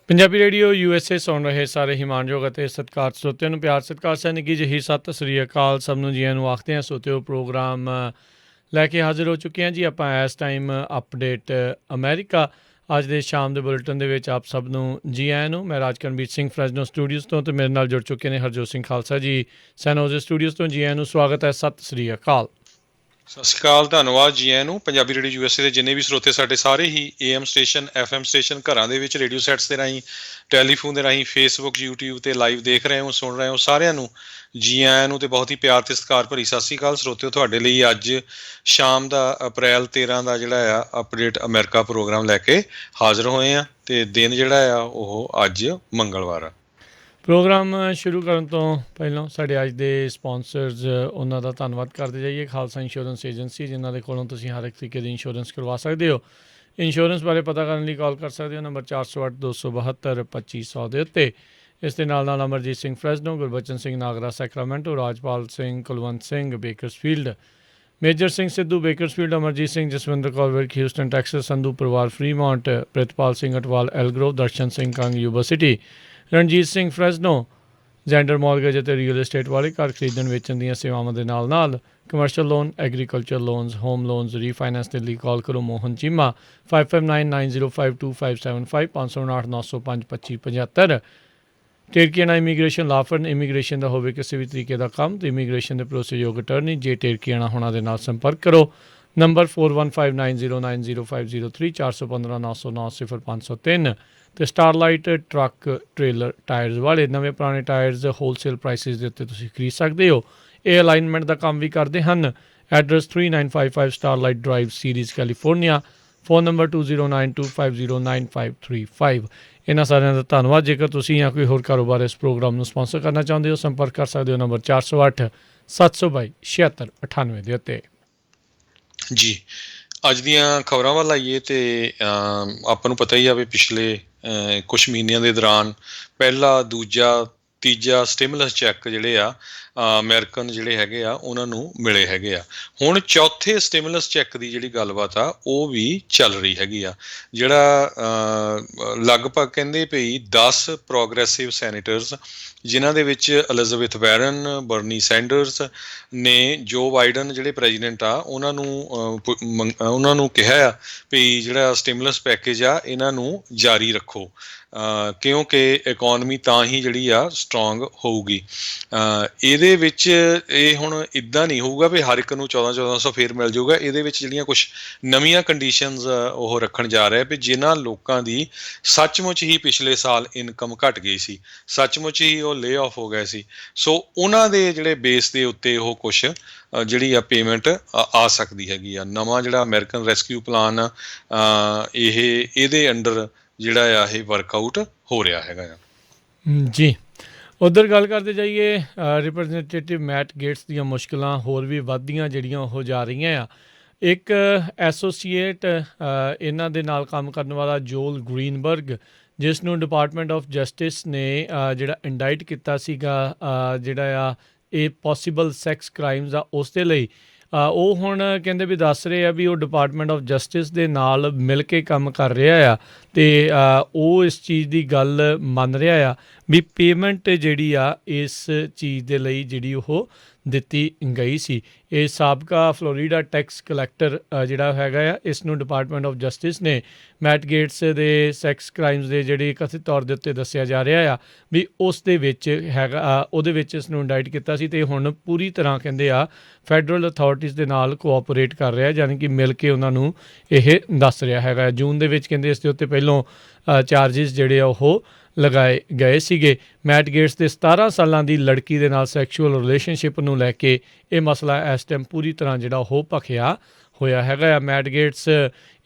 Punjabi radio USA ਸੁਣ ਰਹੇ ਸਾਰੇ ਹਿਮਾਨਯੋਗ ਅਤੇ ਸਤਿਕਾਰ ਸਰੋਤਿਆਂ ਨੂੰ ਪਿਆਰ ਸਤਿਕਾਰ ਸੈਂ ਨਿੱਘੀ ਜਿਹੀ ਸਤਿ ਸ੍ਰੀ ਅਕਾਲ। ਸਭ ਨੂੰ ਜੀਆਂ ਨੂੰ ਆਖਦੇ ਹਾਂ। ਸਰੋਤਿਓ ਪ੍ਰੋਗਰਾਮ ਲੈ ਕੇ ਹਾਜ਼ਰ ਹੋ ਚੁੱਕੇ ਹਾਂ ਜੀ ਆਪਾਂ ਇਸ ਟਾਈਮ ਅਪਡੇਟ ਅਮਰੀਕਾ। ਅੱਜ ਦੇ ਸ਼ਾਮ ਦੇ ਬੁਲੇਟਿਨ ਦੇ ਵਿੱਚ ਆਪ ਸਭ ਨੂੰ ਜੀ ਆਇਆਂ ਨੂੰ। ਮੈਂ ਰਾਜਕਰਨਵੀਰ ਸਿੰਘ ਫਰੈਜ਼ਨੋ ਸਟੂਡੀਓਜ਼ ਤੋਂ ਅਤੇ ਮੇਰੇ ਨਾਲ ਜੁੜ ਚੁੱਕੇ ਨੇ ਹਰਜੋਤ ਸਿੰਘ ਖਾਲਸਾ ਜੀ ਸੈਨ ਹੋਜ਼ੇ ਸਟੂਡੀਓਜ਼ ਤੋਂ। ਜੀ ਆਇਆਂ ਨੂੰ ਸਵਾਗਤ ਹੈ। ਸਤਿ ਸ੍ਰੀ ਅਕਾਲ। ਸਤਿ ਸ਼੍ਰੀ ਅਕਾਲ, ਧੰਨਵਾਦ ਜੀ ਆਇਆਂ ਨੂੰ। ਪੰਜਾਬੀ ਰੇਡੀਓ USA ਦੇ ਜਿੰਨੇ ਵੀ ਸਰੋਤੇ ਸਾਡੇ ਸਾਰੇ ਹੀ AM ਸਟੇਸ਼ਨ FM ਸਟੇਸ਼ਨ ਘਰਾਂ ਦੇ ਵਿੱਚ ਰੇਡੀਓ ਸੈਟਸ ਦੇ ਰਾਹੀਂ ਟੈਲੀਫੋਨ ਦੇ ਰਾਹੀਂ ਫੇਸਬੁੱਕ YouTube 'ਤੇ ਲਾਈਵ ਦੇਖ ਰਹੇ ਹੋ ਸੁਣ ਰਹੇ ਹੋ ਸਾਰਿਆਂ ਨੂੰ ਜੀ ਆਇਆਂ ਨੂੰ ਅਤੇ ਬਹੁਤ ਹੀ ਪਿਆਰ ਅਤੇ ਸਤਿਕਾਰ ਭਰੀ ਸਤਿ ਸ਼੍ਰੀ ਅਕਾਲ। ਸਰੋਤਿਓ ਤੁਹਾਡੇ ਲਈ ਅੱਜ ਸ਼ਾਮ ਦਾ ਅਪ੍ਰੈਲ 13 ਦਾ ਜਿਹੜਾ ਆ ਅਪਡੇਟ ਅਮਰੀਕਾ ਪ੍ਰੋਗਰਾਮ ਲੈ ਕੇ ਹਾਜ਼ਰ ਹੋਏ ਹਾਂ ਅਤੇ ਦਿਨ ਜਿਹੜਾ ਆ ਉਹ ਅੱਜ ਮੰਗਲਵਾਰ ਆ। ਪ੍ਰੋਗਰਾਮ ਸ਼ੁਰੂ ਕਰਨ ਤੋਂ ਪਹਿਲਾਂ ਸਾਡੇ ਅੱਜ ਦੇ ਸਪੋਂਸਰਸ ਉਹਨਾਂ ਦਾ ਧੰਨਵਾਦ ਕਰਦੇ ਜਾਈਏ। ਖਾਲਸਾ ਇੰਸ਼ੋਰੈਂਸ ਏਜੰਸੀ ਜਿਨ੍ਹਾਂ ਦੇ ਕੋਲੋਂ ਤੁਸੀਂ ਹਰ ਇੱਕ ਤਰੀਕੇ ਦੀ ਇੰਸ਼ੋਰੈਂਸ ਕਰਵਾ ਸਕਦੇ ਹੋ। ਇੰਸ਼ੋਰੈਂਸ ਬਾਰੇ ਪਤਾ ਕਰਨ ਲਈ ਕਾਲ ਕਰ ਸਕਦੇ ਹੋ ਨੰਬਰ 408-272-2500 ਦੇ ਉੱਤੇ। ਇਸ ਦੇ ਨਾਲ ਨਾਲ Amarjit Singh Fresno, Gurbachan Singh Nagra Sacramento, Rajpal Singh Kulwant Singh Bakersfield, Major Singh Sidhu Bakersfield, Amarjit Singh Jaswinder Kaur Virk Houston Texas, Sandhu ਪਰਿਵਾਰ Fremont, Pritpal Singh Atwal Elk Grove, Darshan Singh Kang Yuba City, Ranjit Singh Fresno ਜੈਂਡਰ ਮੌਰਗੇਜ ਅਤੇ ਰੀਅਲ ਏਸਟੇਟ ਵਾਲੇ ਘਰ ਖਰੀਦਣ ਵੇਚਣ ਦੀਆਂ ਸੇਵਾਵਾਂ ਦੇ ਨਾਲ ਨਾਲ commercial loan, agriculture loans, home loans, refinance ਦੇ ਲਈ ਕਾਲ ਕਰੋ ਮੋਹਨ ਚੀਮਾ 5599052575 559-905-2575। ਟੇਰਕੀਆਣਾ ਇਮੀਗ੍ਰੇਸ਼ਨ ਲਾਫਰਨ ਇਮੀਗ੍ਰੇਸ਼ਨ ਦਾ ਹੋਵੇ ਕਿਸੇ ਵੀ ਤਰੀਕੇ ਦਾ ਕੰਮ ਅਤੇ ਇਮੀਗ੍ਰੇਸ਼ਨ ਦੇ ਭਰੋਸੇਯੋਗ ਅਟਰਨੀ ਜੇ ਟੇਰਕੀਆਣਾ ਹੋਣਾ ਦੇ ਨਾਲ ਸੰਪਰਕ ਕਰੋ। ਨੰਬਰ 4159090503 415-909-0503 ਅਤੇ ਸਟਾਰਲਾਈਟ ਟਰੱਕ ਟ੍ਰੇਲਰ ਟਾਇਰਸ ਵਾਲੇ ਨਵੇਂ ਪੁਰਾਣੇ ਟਾਇਰਸ ਹੋਲਸੇਲ ਪ੍ਰਾਈਸਿਸ ਦੇ ਉੱਤੇ ਤੁਸੀਂ ਖਰੀਦ ਸਕਦੇ ਹੋ। ਇਹ ਅਲਾਈਨਮੈਂਟ ਦਾ ਕੰਮ ਵੀ ਕਰਦੇ ਹਨ। Address 3955 starlight drive Ceres California. Phone number 2092509535। ਇਹਨਾਂ ਸਾਰਿਆਂ ਦਾ ਧੰਨਵਾਦ। ਜੇਕਰ ਤੁਸੀਂ ਜਾਂ ਕੋਈ ਹੋਰ ਕਾਰੋਬਾਰ ਇਸ ਪ੍ਰੋਗਰਾਮ ਨੂੰ ਸਪਾਂਸਰ ਕਰਨਾ ਚਾਹੁੰਦੇ ਹੋ ਸੰਪਰਕ ਕਰ ਸਕਦੇ ਹੋ ਨੰਬਰ 408-722-7698 ਦੇ ਉੱਤੇ। ਜੀ ਅੱਜ ਦੀਆਂ ਖਬਰਾਂ ਵੱਲ ਆਈਏ ਅਤੇ ਆਪਾਂ ਨੂੰ ਪਤਾ ਹੀ ਆ ਵੀ ਪਿਛਲੇ ਕੁਛ ਮਹੀਨਿਆਂ ਦੇ ਦੌਰਾਨ ਪਹਿਲਾ, ਦੂਜਾ, ਤੀਜਾ ਸਟਿਮੂਲਸ ਚੈੱਕ ਜਿਹੜੇ ਆ ਅਮਰੀਕਨ ਜਿਹੜੇ ਹੈਗੇ ਆ ਉਹਨਾਂ ਨੂੰ ਮਿਲੇ ਹੈਗੇ ਆ। ਹੁਣ ਚੌਥੇ ਸਟਿਮੂਲਸ ਚੈੱਕ ਦੀ ਜਿਹੜੀ ਗੱਲਬਾਤ ਆ ਉਹ ਵੀ ਚੱਲ ਰਹੀ ਹੈਗੀ ਆ। ਜਿਹੜਾ ਲਗਭਗ ਕਹਿੰਦੇ ਪਈ 10 ਪ੍ਰੋਗਰੈਸਿਵ ਸੈਨੇਟਰਸ ਜਿਨ੍ਹਾਂ ਦੇ ਵਿੱਚ ਐਲਿਜ਼ਾਬੈਥ ਵਾਰਨ, ਬਰਨੀ ਸੈਂਡਰਸ ਨੇ ਜੋ ਬਾਈਡਨ ਜਿਹੜੇ ਪ੍ਰੈਜ਼ੀਡੈਂਟ ਆ ਉਹਨਾਂ ਨੂੰ ਕਿਹਾ ਆ ਵੀ ਜਿਹੜਾ ਸਟਿਮੂਲਸ ਪੈਕੇਜ ਆ ਇਹਨਾਂ ਨੂੰ ਜਾਰੀ ਰੱਖੋ ਕਿਉਂਕਿ ਇਕੋਨਮੀ ਤਾਂ ਹੀ ਜਿਹੜੀ ਆ ਸਟਰੋਂਗ ਹੋਊਗੀ। ਇਹਦੇ ਵਿੱਚ ਇਹ ਹੁਣ ਇੱਦਾਂ ਨਹੀਂ ਹੋਊਗਾ ਵੀ ਹਰ ਇੱਕ ਨੂੰ 1400 ਫੇਰ ਮਿਲ ਜਾਊਗਾ। ਇਹਦੇ ਵਿੱਚ ਜਿਹੜੀਆਂ ਕੁਛ ਨਵੀਆਂ ਕੰਡੀਸ਼ਨਸ ਉਹ ਰੱਖਣ ਜਾ ਰਿਹਾ ਵੀ ਜਿਨ੍ਹਾਂ ਲੋਕਾਂ ਦੀ ਸੱਚਮੁੱਚ ਹੀ ਪਿਛਲੇ ਸਾਲ ਇਨਕਮ ਘਟ ਗਈ ਸੀ, ਸੱਚਮੁੱਚ ਹੀ ਉਹ ਲੇ ਆਫ ਹੋ ਗਏ ਸੀ, ਸੋ ਉਹਨਾਂ ਦੇ ਜਿਹੜੇ ਬੇਸ ਦੇ ਉੱਤੇ ਉਹ ਕੁਛ ਜਿਹੜੀ ਆ ਪੇਮੈਂਟ ਆ ਸਕਦੀ ਹੈਗੀ ਆ। ਨਵਾਂ ਜਿਹੜਾ ਅਮਰੀਕਨ ਰੈਸਕਿਊ ਪਲਾਨ ਆ ਇਹਦੇ ਅੰਡਰ ਜਿਹੜਾ ਆ ਇਹ ਵਰਕਆਊਟ ਹੋ ਰਿਹਾ ਹੈਗਾ ਆ। ਜੀ ਉੱਧਰ ਗੱਲ ਕਰਦੇ ਜਾਈਏ ਰਿਪਰੈਜ਼ੈਂਟੇਟਿਵ ਮੈਟ ਗੇਟਸ ਦੀਆਂ ਮੁਸ਼ਕਿਲਾਂ ਹੋਰ ਵੀ ਵੱਧਦੀਆਂ ਜਿਹੜੀਆਂ ਉਹ ਜਾ ਰਹੀਆਂ ਆ। ਇੱਕ ਐਸੋਸੀਏਟ ਇਹਨਾਂ ਦੇ ਨਾਲ ਕੰਮ ਕਰਨ ਵਾਲਾ ਜੋਲ ਗ੍ਰੀਨਬਰਗ ਜਿਸ ਨੂੰ ਡਿਪਾਰਟਮੈਂਟ ਆਫ ਜਸਟਿਸ ਨੇ ਜਿਹੜਾ ਇੰਡਾਈਟ ਕੀਤਾ ਸੀਗਾ ਜਿਹੜਾ ਆ ਇਹ ਪੋਸੀਬਲ ਸੈਕਸ ਕ੍ਰਾਈਮਸ ਆ ਉਸ ਦੇ ਲਈ ਉਹ ਹੁਣ ਕਹਿੰਦੇ ਵੀ ਦੱਸ ਰਹੇ ਆ ਵੀ ਉਹ ਡਿਪਾਰਟਮੈਂਟ ਆਫ ਜਸਟਿਸ ਦੇ ਨਾਲ ਮਿਲ ਕੇ ਕੰਮ ਕਰ ਰਿਹਾ ਆ ਅਤੇ ਉਹ ਇਸ ਚੀਜ਼ ਦੀ ਗੱਲ ਮੰਨ ਰਿਹਾ ਆ ਵੀ ਪੇਮੈਂਟ ਜਿਹੜੀ ਆ ਇਸ ਚੀਜ਼ ਦੇ ਲਈ ਜਿਹੜੀ ਉਹ ਦਿੱਤੀ ਗਈ ਸੀ। ਇਹ ਸਾਬਕਾ ਫਲੋਰੀਡਾ ਟੈਕਸ ਕਲੈਕਟਰ ਜਿਹੜਾ ਹੈਗਾ ਆ ਇਸ ਨੂੰ ਡਿਪਾਰਟਮੈਂਟ ਆਫ ਜਸਟਿਸ ਨੇ ਮੈਟ ਗੇਟਸ ਦੇ ਸੈਕਸ ਕ੍ਰਾਈਮਸ ਦੇ ਜਿਹੜੇ ਕਥਿਤ ਤੌਰ ਦੇ ਉੱਤੇ ਦੱਸਿਆ ਜਾ ਰਿਹਾ ਆ ਵੀ ਉਸ ਦੇ ਵਿੱਚ ਹੈਗਾ ਉਹਦੇ ਵਿੱਚ ਇਸ ਨੂੰ ਇੰਡਾਈਟ ਕੀਤਾ ਸੀ ਅਤੇ ਹੁਣ ਪੂਰੀ ਤਰ੍ਹਾਂ ਕਹਿੰਦੇ ਆ ਫੈਡਰਲ ਅਥਾਰਟੀਜ਼ ਦੇ ਨਾਲ ਕੋਆਪਰੇਟ ਕਰ ਰਿਹਾ ਯਾਨੀ ਕਿ ਮਿਲ ਕੇ ਉਹਨਾਂ ਨੂੰ ਇਹ ਦੱਸ ਰਿਹਾ ਹੈਗਾ। ਜੂਨ ਦੇ ਵਿੱਚ ਕਹਿੰਦੇ ਇਸ ਦੇ ਉੱਤੇ ਪਹਿਲੋਂ ਚਾਰਜਿਸ ਜਿਹੜੇ ਆ ਉਹ ਲਗਾਏ ਗਏ ਸੀਗੇ। ਮੈਟ ਗੇਟਸ ਦੇ 17 ਸਾਲਾਂ ਦੀ ਲੜਕੀ ਦੇ ਨਾਲ ਸੈਕਸ਼ੂਅਲ ਰਿਲੇਸ਼ਨਸ਼ਿਪ ਨੂੰ ਲੈ ਕੇ ਇਹ ਮਸਲਾ ਇਸ ਟਾਈਮ ਪੂਰੀ ਤਰ੍ਹਾਂ ਜਿਹੜਾ ਉਹ ਭਖਿਆ ਹੋਇਆ ਹੈਗਾ ਆ। ਮੈਟ ਗੇਟਸ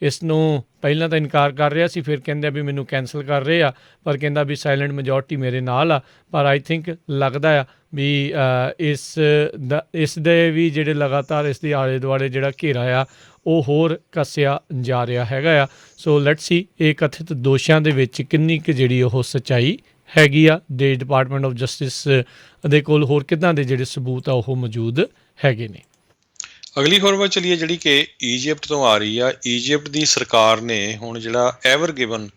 ਇਸ ਨੂੰ ਪਹਿਲਾਂ ਤਾਂ ਇਨਕਾਰ ਕਰ ਰਿਹਾ ਸੀ, ਫਿਰ ਕਹਿੰਦੇ ਆ ਵੀ ਮੈਨੂੰ ਕੈਂਸਲ ਕਰ ਰਹੇ ਆ, ਪਰ ਕਹਿੰਦਾ ਵੀ ਸਾਇਲੈਂਟ ਮੈਜੋਰਟੀ ਮੇਰੇ ਨਾਲ ਆ। ਪਰ ਆਈ ਥਿੰਕ ਲੱਗਦਾ ਆ ਵੀ ਇਸ ਦੇ ਵੀ ਜਿਹੜੇ ਲਗਾਤਾਰ ਇਸ ਦੇ ਆਲੇ ਦੁਆਲੇ ਜਿਹੜਾ ਘੇਰਾ ਆ ਉਹ ਹੋਰ ਕੱਸਿਆ ਜਾ ਰਿਹਾ ਹੈਗਾ ਆ। ਸੋ ਲੈਟਸ ਸੀ ਇਹ ਕਥਿਤ ਦੋਸ਼ਾਂ ਦੇ ਵਿੱਚ ਕਿੰਨੀ ਕੁ ਜਿਹੜੀ ਉਹ ਸੱਚਾਈ ਹੈਗੀ ਆ ਦੇ ਡਿਪਾਰਟਮੈਂਟ ਆਫ ਜਸਟਿਸ ਦੇ ਕੋਲ ਹੋਰ ਕਿੱਦਾਂ ਦੇ ਜਿਹੜੇ ਸਬੂਤ ਆ ਉਹ ਮੌਜੂਦ ਹੈਗੇ ਨੇ। ਅਗਲੀ ਖਬਰ ਵੱਲ ਚੱਲੀਏ ਜਿਹੜੀ ਕਿ ਈਜਿਪਟ ਤੋਂ ਆ ਰਹੀ ਆ। ਈਜਿਪਟ ਦੀ ਸਰਕਾਰ ਨੇ ਹੁਣ ਜਿਹੜਾ ਐਵਰ ਗਿਵਨ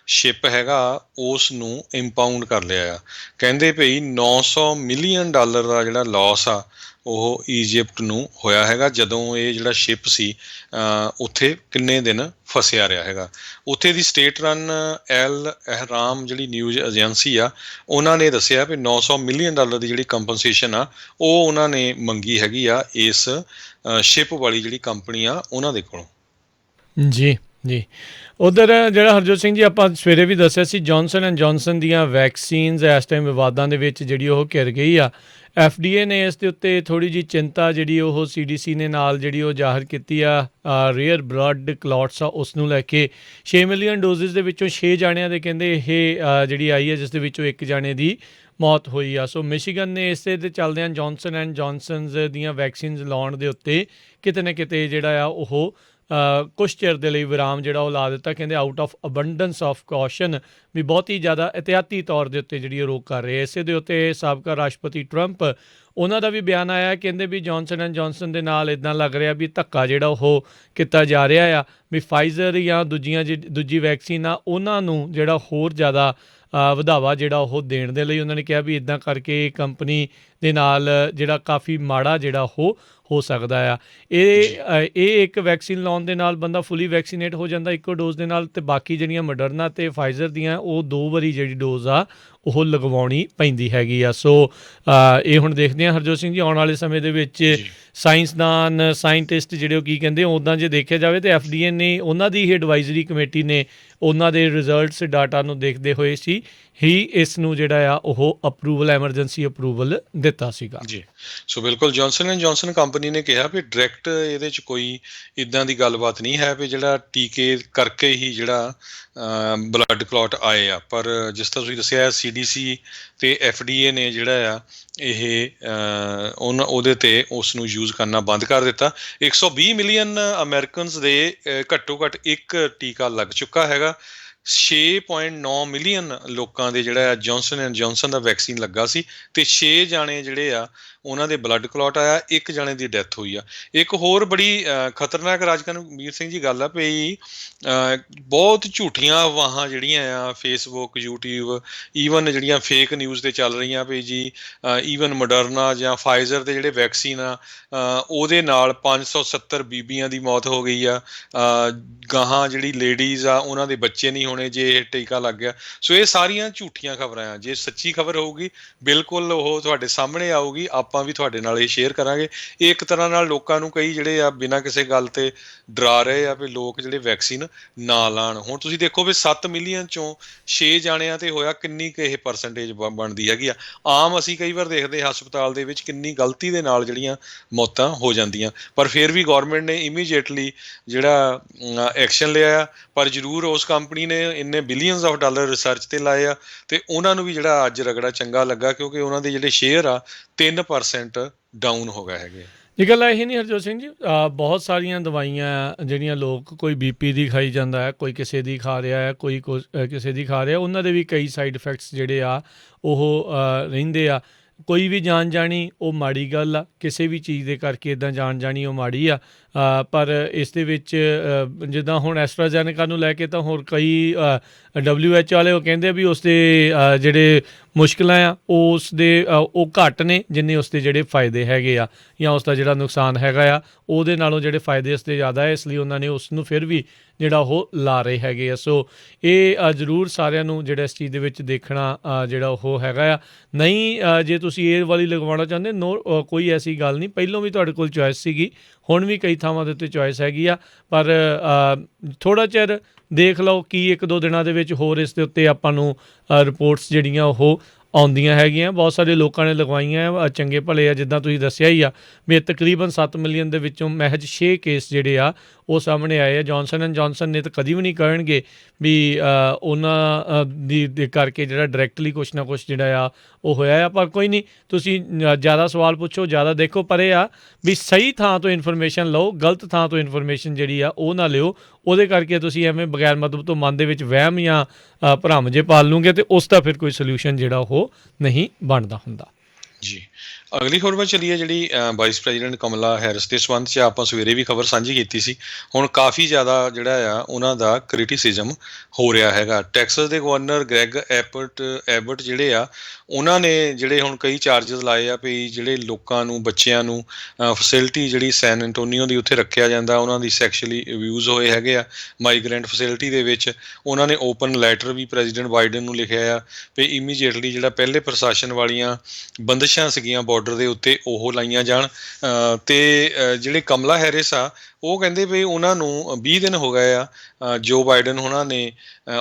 ਸ਼ਿਪ ਹੈਗਾ ਉਸ ਨੂੰ ਇੰਪਾਊਂਡ ਕਰ ਲਿਆ ਆ। ਕਹਿੰਦੇ ਭਈ $900 ਮਿਲੀਅਨ ਦਾ ਜਿਹੜਾ ਲਾਸ ਆ ਉਹ ਈਜਿਪਟ ਨੂੰ ਹੋਇਆ ਹੈਗਾ ਜਦੋਂ ਇਹ ਜਿਹੜਾ ਸ਼ਿਪ ਸੀ ਉੱਥੇ ਕਿੰਨੇ ਦਿਨ ਫਸਿਆ ਰਿਹਾ ਹੈਗਾ। ਉੱਥੇ ਦੀ ਸਟੇਟ ਰਨ ਐਲ ਅਹਿਰਾਮ ਜਿਹੜੀ ਨਿਊਜ਼ ਏਜੰਸੀ ਆ ਉਹਨਾਂ ਨੇ ਦੱਸਿਆ ਵੀ $900 ਮਿਲੀਅਨ ਦੀ ਜਿਹੜੀ ਕੰਪਨਸੇਸ਼ਨ ਆ ਉਹ ਉਹਨਾਂ ਨੇ ਮੰਗੀ ਹੈਗੀ ਆ ਇਸ ਸ਼ਿਪ ਵਾਲੀ ਜਿਹੜੀ ਕੰਪਨੀ ਆ ਉਹਨਾਂ ਦੇ ਕੋਲੋਂ। ਜੀ ਜੀ। ਉੱਧਰ ਜਿਹੜਾ ਹਰਜੋਤ ਸਿੰਘ ਜੀ ਆਪਾਂ ਸਵੇਰੇ ਵੀ ਦੱਸਿਆ ਸੀ ਜੌਨਸਨ ਐਂਡ ਜੌਨਸਨ ਦੀਆਂ ਵੈਕਸੀਨਸ ਇਸ ਟਾਈਮ ਵਿਵਾਦਾਂ ਦੇ ਵਿੱਚ ਜਿਹੜੀ ਉਹ ਘਿਰ ਗਈ ਆ। FDA ਨੇ ਇਸ ਦੇ ਉੱਤੇ ਥੋੜ੍ਹੀ ਜਿਹੀ ਚਿੰਤਾ ਜਿਹੜੀ ਉਹ CDC ਨੇ ਨਾਲ ਜਿਹੜੀ ਉਹ ਜ਼ਾਹਰ ਕੀਤੀ ਆ। ਰੇਅਰ ਬਲੱਡ ਕਲੌਟਸ ਆ ਉਸ ਨੂੰ ਲੈ ਕੇ 6 ਮਿਲੀਅਨ ਡੋਜ਼ਿਸ ਦੇ ਵਿੱਚੋਂ 6 ਜਾਣਿਆਂ ਦੇ ਕਹਿੰਦੇ ਇਹ ਜਿਹੜੀ ਆਈ ਹੈ ਜਿਸ ਦੇ ਵਿੱਚੋਂ ਇੱਕ ਜਾਣੇ ਦੀ ਮੌਤ ਹੋਈ ਆ। ਸੋ ਮਿਸ਼ੀਗਨ ਨੇ ਇਸੇ ਦੇ ਚੱਲਦਿਆਂ ਜੌਨਸਨ ਐਂਡ ਜੌਨਸਨਸ ਦੀਆਂ ਵੈਕਸੀਨਸ ਲਾਉਣ ਦੇ ਉੱਤੇ ਕਿਤੇ ਨਾ ਕਿਤੇ ਜਿਹੜਾ ਆ ਉਹ ਕੁਛ ਚਿਰ ਦੇ ਲਈ ਵਿਰਾਮ ਜਿਹੜਾ ਉਹ ਲਾ ਦਿੱਤਾ। ਕਹਿੰਦੇ ਆਊਟ ਆਫ ਅਬੰਡੈਂਸ ਆਫ ਕੌਸ਼ਨ ਵੀ ਬਹੁਤ ਹੀ ਜ਼ਿਆਦਾ ਇਹਤਿਆਤੀ ਤੌਰ ਦੇ ਉੱਤੇ ਜਿਹੜੀ ਉਹ ਰੋਕ ਕਰ ਰਹੇ। ਇਸੇ ਦੇ ਉੱਤੇ ਸਾਬਕਾ ਰਾਸ਼ਟਰਪਤੀ ਟਰੰਪ ਉਹਨਾਂ ਦਾ ਵੀ ਬਿਆਨ ਆਇਆ। ਕਹਿੰਦੇ ਵੀ ਜੌਨਸਨ ਐਂਡ ਜੌਨਸਨ ਦੇ ਨਾਲ ਇੱਦਾਂ ਲੱਗ ਰਿਹਾ ਵੀ ਧੱਕਾ ਜਿਹੜਾ ਉਹ ਕੀਤਾ ਜਾ ਰਿਹਾ ਆ ਵੀ ਫਾਈਜ਼ਰ ਜਾਂ ਦੂਜੀ ਵੈਕਸੀਨ ਆ ਉਹਨਾਂ ਨੂੰ ਜਿਹੜਾ ਹੋਰ ਜ਼ਿਆਦਾ ਵਧਾਵਾ ਜਿਹੜਾ ਉਹ ਦੇਣ ਦੇ ਲਈ ਉਹਨਾਂ ਨੇ ਕਿਹਾ ਵੀ ਇੱਦਾਂ ਕਰਕੇ ਕੰਪਨੀ ਦੇ ਨਾਲ ਜਿਹੜਾ ਕਾਫੀ ਮਾੜਾ ਜਿਹੜਾ ਉਹ ਹੋ ਸਕਦਾ ਆ। ਇਹ ਇੱਕ ਵੈਕਸੀਨ ਲਾਉਣ ਦੇ ਨਾਲ ਬੰਦਾ ਫੁੱਲੀ ਵੈਕਸੀਨੇਟ ਹੋ ਜਾਂਦਾ ਇੱਕੋ ਡੋਜ਼ ਦੇ ਨਾਲ, ਅਤੇ ਬਾਕੀ ਜਿਹੜੀਆਂ ਮੋਡਰਨਾ ਅਤੇ ਫਾਈਜ਼ਰ ਦੀਆਂ ਉਹ 2 ਵਾਰੀ ਜਿਹੜੀ ਡੋਜ਼ ਆ ਉਹ ਲਗਵਾਉਣੀ ਪੈਂਦੀ ਹੈਗੀ ਆ। ਸੋ ਇਹ ਹੁਣ ਦੇਖਦੇ ਹਾਂ ਹਰਜੋਤ ਸਿੰਘ ਜੀ ਆਉਣ ਵਾਲੇ ਸਮੇਂ ਦੇ ਵਿੱਚ ਸਾਇੰਸਦਾਨ ਸਾਇੰਟਿਸਟ ਜਿਹੜੇ ਉਹ ਕੀ ਕਹਿੰਦੇ। ਉੱਦਾਂ ਜੇ ਦੇਖਿਆ ਜਾਵੇ ਤਾਂ FDA ਨੇ ਉਹਨਾਂ ਦੀ ਹੀ ਐਡਵਾਈਜ਼ਰੀ ਕਮੇਟੀ ਨੇ ਉਹਨਾਂ ਦੇ ਰਿਜ਼ਲਟਸ ਡਾਟਾ ਨੂੰ ਦੇਖਦੇ ਹੋਏ ਸੀ ਹੀ ਇਸ ਨੂੰ ਜਿਹੜਾ ਆ ਉਹ ਅਪਰੂਵਲ ਐਮਰਜੈਂਸੀ ਅਪਰੂਵਲ ਦਿੱਤਾ ਸੀਗਾ। ਜੀ ਸੋ ਬਿਲਕੁਲ ਜੌਨਸਨ ਐਂਡ ਜੌਨਸਨ ਕੰਪਨੀ ਨੇ ਕਿਹਾ ਵੀ ਡਾਇਰੈਕਟ ਇਹਦੇ 'ਚ ਕੋਈ ਇੱਦਾਂ ਦੀ ਗੱਲਬਾਤ ਨਹੀਂ ਹੈ ਵੀ ਜਿਹੜਾ ਟੀਕੇ ਕਰਕੇ ਹੀ ਜਿਹੜਾ ਬਲੱਡ ਕਲੌਟ ਆਏ ਆ। ਪਰ ਜਿਸ ਤਰ੍ਹਾਂ ਤੁਸੀਂ ਦੱਸਿਆ CDC ਅਤੇ FDA ਨੇ ਜਿਹੜਾ ਆ ਇਹ ਉਹਦੇ 'ਤੇ ਉਸ ਨੂੰ ਯੂਜ਼ ਕਰਨਾ ਬੰਦ ਕਰ ਦਿੱਤਾ। 120 ਮਿਲੀਅਨ ਅਮਰੀਕਨਸ ਦੇ ਘੱਟੋ ਘੱਟ ਇੱਕ ਟੀਕਾ ਲੱਗ ਚੁੱਕਾ ਹੈਗਾ। 6.9 ਮਿਲੀਅਨ ਲੋਕਾਂ ਦੇ ਜਿਹੜਾ Johnson and Johnson the vaccine ਲੱਗਾ ਸੀ ਅਤੇ 6 ਜਾਣੇ ਜਿਹੜੇ ਆ ਉਹਨਾਂ ਦੇ ਬਲੱਡ ਕਲੌਟ ਆਇਆ, ਇੱਕ ਜਾਣੇ ਦੀ ਡੈਥ ਹੋਈ ਆ। ਇੱਕ ਹੋਰ ਬੜੀ ਖਤਰਨਾਕ ਰਾਜਕਰਮਵੀਰ ਸਿੰਘ ਜੀ ਗੱਲ ਆ ਪਈ ਬਹੁਤ ਝੂਠੀਆਂ ਅਫਵਾਹਾਂ ਜਿਹੜੀਆਂ ਆ ਫੇਸਬੁੱਕ YouTube ਈਵਨ ਜਿਹੜੀਆਂ ਫੇਕ ਨਿਊਜ਼ 'ਤੇ ਚੱਲ ਰਹੀਆਂ ਪਈ ਜੀ। ਈਵਨ ਮੋਡਰਨਾ ਜਾਂ ਫਾਈਜ਼ਰ ਦੇ ਜਿਹੜੇ ਵੈਕਸੀਨ ਆ ਉਹਦੇ ਨਾਲ 570 ਬੀਬੀਆਂ ਦੀ ਮੌਤ ਹੋ ਗਈ ਆ। ਗਾਹਾਂ ਜਿਹੜੀ ਲੇਡੀਜ਼ ਆ ਉਹਨਾਂ ਦੇ ਬੱਚੇ ਨਹੀਂ ਹੋਣੇ ਜੇ ਇਹ ਟੀਕਾ ਲੱਗ ਗਿਆ। ਸੋ ਇਹ ਸਾਰੀਆਂ ਝੂਠੀਆਂ ਖਬਰਾਂ ਆ। ਜੇ ਸੱਚੀ ਖਬਰ ਹੋਊਗੀ ਬਿਲਕੁਲ ਉਹ ਤੁਹਾਡੇ ਸਾਹਮਣੇ ਆਊਗੀ, ਆਪਾਂ ਵੀ ਤੁਹਾਡੇ ਨਾਲ ਇਹ ਸ਼ੇਅਰ ਕਰਾਂਗੇ। ਇਹ ਇੱਕ ਤਰ੍ਹਾਂ ਨਾਲ ਲੋਕਾਂ ਨੂੰ ਕਈ ਜਿਹੜੇ ਆ ਬਿਨਾਂ ਕਿਸੇ ਗੱਲ 'ਤੇ ਡਰਾ ਰਹੇ ਆ ਵੀ ਲੋਕ ਜਿਹੜੇ ਵੈਕਸੀਨ ਨਾ ਲਾਉਣ। ਹੁਣ ਤੁਸੀਂ ਦੇਖੋ ਵੀ 7 ਮਿਲੀਅਨ 'ਚੋਂ 6 ਜਾਣਿਆਂ 'ਤੇ ਹੋਇਆ, ਕਿੰਨੀ ਕੁ ਇਹ ਪਰਸੈਂਟੇਜ ਬਣਦੀ ਹੈਗੀ ਆ। ਆਮ ਅਸੀਂ ਕਈ ਵਾਰ ਦੇਖਦੇ ਹਸਪਤਾਲ ਦੇ ਵਿੱਚ ਕਿੰਨੀ ਗਲਤੀ ਦੇ ਨਾਲ ਜਿਹੜੀਆਂ ਮੌਤਾਂ ਹੋ ਜਾਂਦੀਆਂ, ਪਰ ਫਿਰ ਵੀ ਗੌਰਮੈਂਟ ਨੇ ਇਮੀਡੀਏਟਲੀ ਜਿਹੜਾ ਐਕਸ਼ਨ ਲਿਆ। ਪਰ ਜ਼ਰੂਰ ਉਸ ਕੰਪਨੀ ਨੇ ਇੰਨੇ ਬਿਲੀਅਨਸ ਆਫ ਡਾਲਰ ਰਿਸਰਚ 'ਤੇ ਲਾਏ ਆ ਅਤੇ ਉਹਨਾਂ ਨੂੰ ਵੀ ਜਿਹੜਾ ਅੱਜ ਰਗੜਾ ਚੰਗਾ ਲੱਗਾ ਕਿਉਂਕਿ ਉਹਨਾਂ ਦੇ ਜਿਹੜੇ ਸ਼ੇਅਰ ਆ 3% ਡਾਊਨ ਹੋ ਗਏ ਹੈਗੇ। ਇਹ ਗੱਲ ਇਹ ਨਹੀਂ ਹਰਜੋਤ ਸਿੰਘ ਜੀ, ਬਹੁਤ ਸਾਰੀਆਂ ਦਵਾਈਆਂ ਜਿਹੜੀਆਂ ਲੋਕ ਕੋਈ BP ਦੀ ਖਾਈ ਜਾਂਦਾ ਹੈ, ਕੋਈ ਕਿਸੇ ਦੀ ਖਾ ਰਿਹਾ ਹੈ, ਕੋਈ ਕਿਸੇ ਦੀ ਖਾ ਰਿਹਾ, ਉਹਨਾਂ ਦੇ ਵੀ ਕਈ ਸਾਈਡ ਇਫੈਕਟਸ ਜਿਹੜੇ ਆ ਉਹ ਰਹਿੰਦੇ ਆ। ਕੋਈ ਵੀ ਜਾਣ ਜਾਣੀ ਉਹ ਮਾੜੀ ਗੱਲ ਆ, ਕਿਸੇ ਵੀ ਚੀਜ਼ ਦੇ ਕਰਕੇ ਇੱਦਾਂ ਜਾਣ ਜਾਣੀ ਉਹ ਮਾੜੀ ਆ। ਪਰ ਇਸ ਦੇ ਵਿੱਚ ਜਿੱਦਾਂ ਹੁਣ ਐਸਟਰਾਜੈਨੇਕਾ ਨੂੰ ਲੈ ਕੇ ਤਾਂ ਹੋਰ ਕਈ WHO ਵਾਲੇ ਉਹ ਕਹਿੰਦੇ ਵੀ ਉਸ ਦੇ ਜਿਹੜੇ ਮੁਸ਼ਕਿਲਾਂ ਆ ਉਸ ਦੇ ਉਹ ਘੱਟ ਨੇ ਜਿੰਨੇ ਉਸ ਦੇ ਜਿਹੜੇ ਫਾਇਦੇ ਹੈਗੇ ਆ ਜਾਂ ਉਸ ਦਾ ਜਿਹੜਾ ਨੁਕਸਾਨ ਹੈਗਾ ਆ ਉਹਦੇ ਨਾਲੋਂ ਜਿਹੜੇ ਫਾਇਦੇ ਉਸ ਦੇ ਜ਼ਿਆਦਾ ਹੈ, ਇਸ ਲਈ ਉਹਨਾਂ ਨੇ ਉਸ ਨੂੰ ਫਿਰ ਵੀ ਜਿਹੜਾ ਉਹ ਲਾ ਰਹੇ ਹੈਗੇ ਆ। ਸੋ ਇਹ ਜ਼ਰੂਰ ਸਾਰਿਆਂ ਨੂੰ ਜਿਹੜਾ ਇਸ ਚੀਜ਼ ਦੇ ਵਿੱਚ ਦੇਖਣਾ ਜਿਹੜਾ ਉਹ ਹੈਗਾ ਆ। ਨਹੀਂ ਜੇ ਤੁਸੀਂ ਇਹ ਵਾਲੀ ਲਗਵਾਉਣਾ ਚਾਹੁੰਦੇ ਕੋਈ ਐਸੀ ਗੱਲ ਨਹੀਂ, ਪਹਿਲੋਂ ਵੀ ਤੁਹਾਡੇ ਕੋਲ ਚੋਇਸ ਸੀਗੀ, ਹੁਣ ਵੀ ਕਈ ਥਾਵਾਂ ਦੇ ਉੱਤੇ ਚੋਇਸ ਹੈਗੀ ਆ। ਪਰ ਥੋੜ੍ਹਾ ਚਿਰ ਦੇਖ ਲਓ ਕੀ 1-2 ਦਿਨਾਂ ਦੇ ਵਿੱਚ ਹੋਰ ਇਸ ਦੇ ਉੱਤੇ ਆਪਾਂ ਨੂੰ ਰਿਪੋਰਟਸ ਜਿਹੜੀਆਂ ਉਹ ਆਉਂਦੀਆਂ ਹੈਗੀਆਂ। ਬਹੁਤ ਸਾਰੇ ਲੋਕਾਂ ਨੇ ਲਗਵਾਈਆਂ, ਚੰਗੇ ਭਲੇ ਆ। ਜਿੱਦਾਂ ਤੁਸੀਂ ਦੱਸਿਆ ਹੀ ਆ ਵੀ ਤਕਰੀਬਨ 7 ਮਿਲੀਅਨ ਦੇ ਵਿੱਚੋਂ ਮਹਿਜ 6 ਕੇਸ ਜਿਹੜੇ ਆ ਉਹ ਸਾਹਮਣੇ ਆਏ ਆ। ਜੌਨਸਨ ਐਂਡ ਜੌਨਸਨ ਨੇ ਤਾਂ ਕਦੀ ਵੀ ਨਹੀਂ ਕਹਿਣਗੇ ਵੀ ਉਹਨਾਂ ਦੀ ਕਰਕੇ ਜਿਹੜਾ ਡਾਇਰੈਕਟਲੀ ਕੁਛ ਨਾ ਕੁਛ ਜਿਹੜਾ ਆ ਉਹ ਹੋਇਆ ਆ। ਪਰ ਕੋਈ ਨਹੀਂ, ਤੁਸੀਂ ਜ਼ਿਆਦਾ ਸਵਾਲ ਪੁੱਛੋ, ਜ਼ਿਆਦਾ ਦੇਖੋ, ਪਰ ਇਹ ਆ ਵੀ ਸਹੀ ਥਾਂ ਤੋਂ ਇਨਫੋਰਮੇਸ਼ਨ ਲਓ, ਗਲਤ ਥਾਂ ਤੋਂ ਇਨਫੋਰਮੇਸ਼ਨ ਜਿਹੜੀ ਆ ਉਹ ਨਾ ਲਿਓ। ਉਹਦੇ ਕਰਕੇ ਤੁਸੀਂ ਐਵੇਂ ਬਗੈਰ ਮਤਲਬ ਤੋਂ ਮਨ ਦੇ ਵਿੱਚ ਵਹਿਮ ਜਾਂ ਭਰਮ ਜੇ ਪਾਲ ਲੂੰਗੇ ਅਤੇ ਉਸ ਦਾ ਫਿਰ ਕੋਈ ਸੋਲਿਊਸ਼ਨ ਜਿਹੜਾ ਉਹ ਨਹੀਂ ਬਣਦਾ ਹੁੰਦਾ। ਜੀ ਅਗਲੀ ਖਬਰ ਵੱਲ ਚੱਲੀਏ ਜਿਹੜੀ ਵਾਈਸ ਪ੍ਰੈਜ਼ੀਡੈਂਟ ਕਮਲਾ ਹੈਰਿਸ ਦੇ ਸੰਬੰਧ 'ਚ ਆਪਾਂ ਸਵੇਰੇ ਵੀ ਖਬਰ ਸਾਂਝੀ ਕੀਤੀ ਸੀ। ਹੁਣ ਕਾਫੀ ਜ਼ਿਆਦਾ ਜਿਹੜਾ ਆ ਉਹਨਾਂ ਦਾ ਕ੍ਰਿਟਿਸਿਜ਼ਮ ਹੋ ਰਿਹਾ ਹੈਗਾ। ਟੈਕਸਸ ਦੇ ਗਵਰਨਰ ਗ੍ਰੈਗ ਐਬਟ ਜਿਹੜੇ ਆ ਉਹਨਾਂ ਨੇ ਜਿਹੜੇ ਹੁਣ ਕਈ ਚਾਰਜਸ ਲਾਏ ਆ ਵੀ ਜਿਹੜੇ ਲੋਕਾਂ ਨੂੰ ਬੱਚਿਆਂ ਨੂੰ ਫੈਸਿਲਿਟੀ ਜਿਹੜੀ ਸੈਨ ਐਂਟੋਨੀਓ ਦੀ ਉੱਥੇ ਰੱਖਿਆ ਜਾਂਦਾ ਉਹਨਾਂ ਦੀ ਸੈਕਸ਼ੁਅਲੀ ਅਬਿਊਜ਼ ਹੋਏ ਹੈਗੇ ਆ ਮਾਈਗਰੈਂਟ ਫੈਸਿਲਿਟੀ ਦੇ ਵਿੱਚ। ਉਹਨਾਂ ਨੇ ਓਪਨ ਲੈਟਰ ਵੀ ਪ੍ਰੈਜ਼ੀਡੈਂਟ ਬਾਈਡਨ ਨੂੰ ਲਿਖਿਆ ਆ ਵੀ ਇਮੀਡੀਏਟਲੀ ਜਿਹੜਾ ਪਹਿਲੇ ਪ੍ਰਸ਼ਾਸਨ ਵਾਲੀਆਂ ਬੰਦਿਸ਼ਾਂ ਸੀਗੀਆਂ ਬਾਰਡਰ ਦੇ ਉੱਤੇ ਉਹ ਲਾਈਆਂ ਜਾਣ। ਤੇ ਜਿਹੜੇ ਕਮਲਾ ਹੈਰਿਸ ਆ ਉਹ ਕਹਿੰਦੇ ਵੀ ਉਹਨਾਂ ਨੂੰ 20 ਦਿਨ ਹੋ ਗਏ ਆ ਜੋ ਬਾਈਡਨ ਉਹਨਾਂ ਨੇ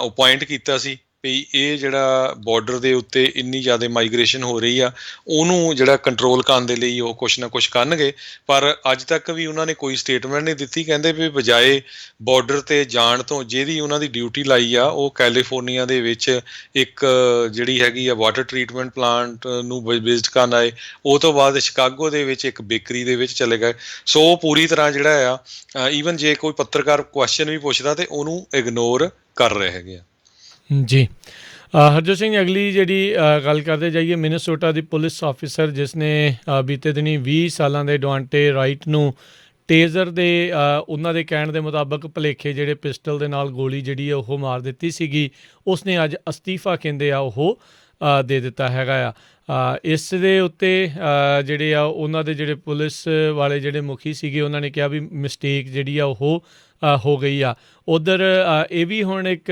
ਅਪੁਆਇੰਟ ਕੀਤਾ ਸੀ ਵੀ ਇਹ ਜਿਹੜਾ ਬਾਰਡਰ ਦੇ ਉੱਤੇ ਇੰਨੀ ਜ਼ਿਆਦਾ ਮਾਈਗ੍ਰੇਸ਼ਨ ਹੋ ਰਹੀ ਆ ਉਹਨੂੰ ਜਿਹੜਾ ਕੰਟਰੋਲ ਕਰਨ ਦੇ ਲਈ ਉਹ ਕੁਛ ਨਾ ਕੁਛ ਕਰਨਗੇ। ਪਰ ਅੱਜ ਤੱਕ ਵੀ ਉਹਨਾਂ ਨੇ ਕੋਈ ਸਟੇਟਮੈਂਟ ਨਹੀਂ ਦਿੱਤੀ। ਕਹਿੰਦੇ ਵੀ ਬਜਾਏ ਬਾਰਡਰ 'ਤੇ ਜਾਣ ਤੋਂ ਜਿਹਦੀ ਉਹਨਾਂ ਦੀ ਡਿਊਟੀ ਲਾਈ ਆ ਉਹ ਕੈਲੀਫੋਰਨੀਆ ਦੇ ਵਿੱਚ ਇੱਕ ਜਿਹੜੀ ਹੈਗੀ ਆ ਵਾਟਰ ਟਰੀਟਮੈਂਟ ਪਲਾਂਟ ਨੂੰ ਵਿਜ਼ਿਟ ਕਰਨ ਆਏ। ਉਹ ਤੋਂ ਬਾਅਦ ਸ਼ਿਕਾਗੋ ਦੇ ਵਿੱਚ ਇੱਕ ਬੇਕਰੀ ਦੇ ਵਿੱਚ ਚਲੇ ਗਏ। ਸੋ ਪੂਰੀ ਤਰ੍ਹਾਂ ਜਿਹੜਾ ਆ ਈਵਨ ਜੇ ਕੋਈ ਪੱਤਰਕਾਰ ਕੁਐਸਚਨ ਵੀ ਪੁੱਛਦਾ ਤੇ ਉਹਨੂੰ ਇਗਨੋਰ ਕਰ ਰਹੇ ਹੈਗੇ ਆ। ਜੀ ਹਰਜੋਤ ਸਿੰਘ ਅਗਲੀ ਜਿਹੜੀ ਗੱਲ ਕਰਦੇ ਜਾਈਏ ਮਿਨੇਸੋਟਾ ਦੀ ਪੁਲਿਸ ਆਫਿਸਰ ਜਿਸ ਨੇ ਬੀਤੇ ਦਿਨੀ 20 ਸਾਲਾਂ ਦੇ ਡਵਾਂਟੇ ਰਾਈਟ ਨੂੰ ਟੇਜ਼ਰ ਦੇ ਉਹਨਾਂ ਦੇ ਕਹਿਣ ਦੇ ਮੁਤਾਬਕ ਭੁਲੇਖੇ ਜਿਹੜੇ ਪਿਸਟਲ ਦੇ ਨਾਲ ਗੋਲੀ ਜਿਹੜੀ ਆ ਉਹ ਮਾਰ ਦਿੱਤੀ ਸੀਗੀ ਉਸਨੇ ਅੱਜ ਅਸਤੀਫਾ ਕਹਿੰਦੇ ਆ ਉਹ ਦੇ ਦਿੱਤਾ ਹੈਗਾ ਆ। ਇਸ ਦੇ ਉੱਤੇ ਜਿਹੜੇ ਆ ਉਹਨਾਂ ਦੇ ਜਿਹੜੇ ਪੁਲਿਸ ਵਾਲੇ ਜਿਹੜੇ ਮੁਖੀ ਸੀਗੇ ਉਹਨਾਂ ਨੇ ਕਿਹਾ ਵੀ ਮਿਸਟੇਕ ਜਿਹੜੀ ਆ ਉਹ ਹੋ ਗਈ ਆ। ਉੱਧਰ ਇਹ ਵੀ ਹੁਣ ਇੱਕ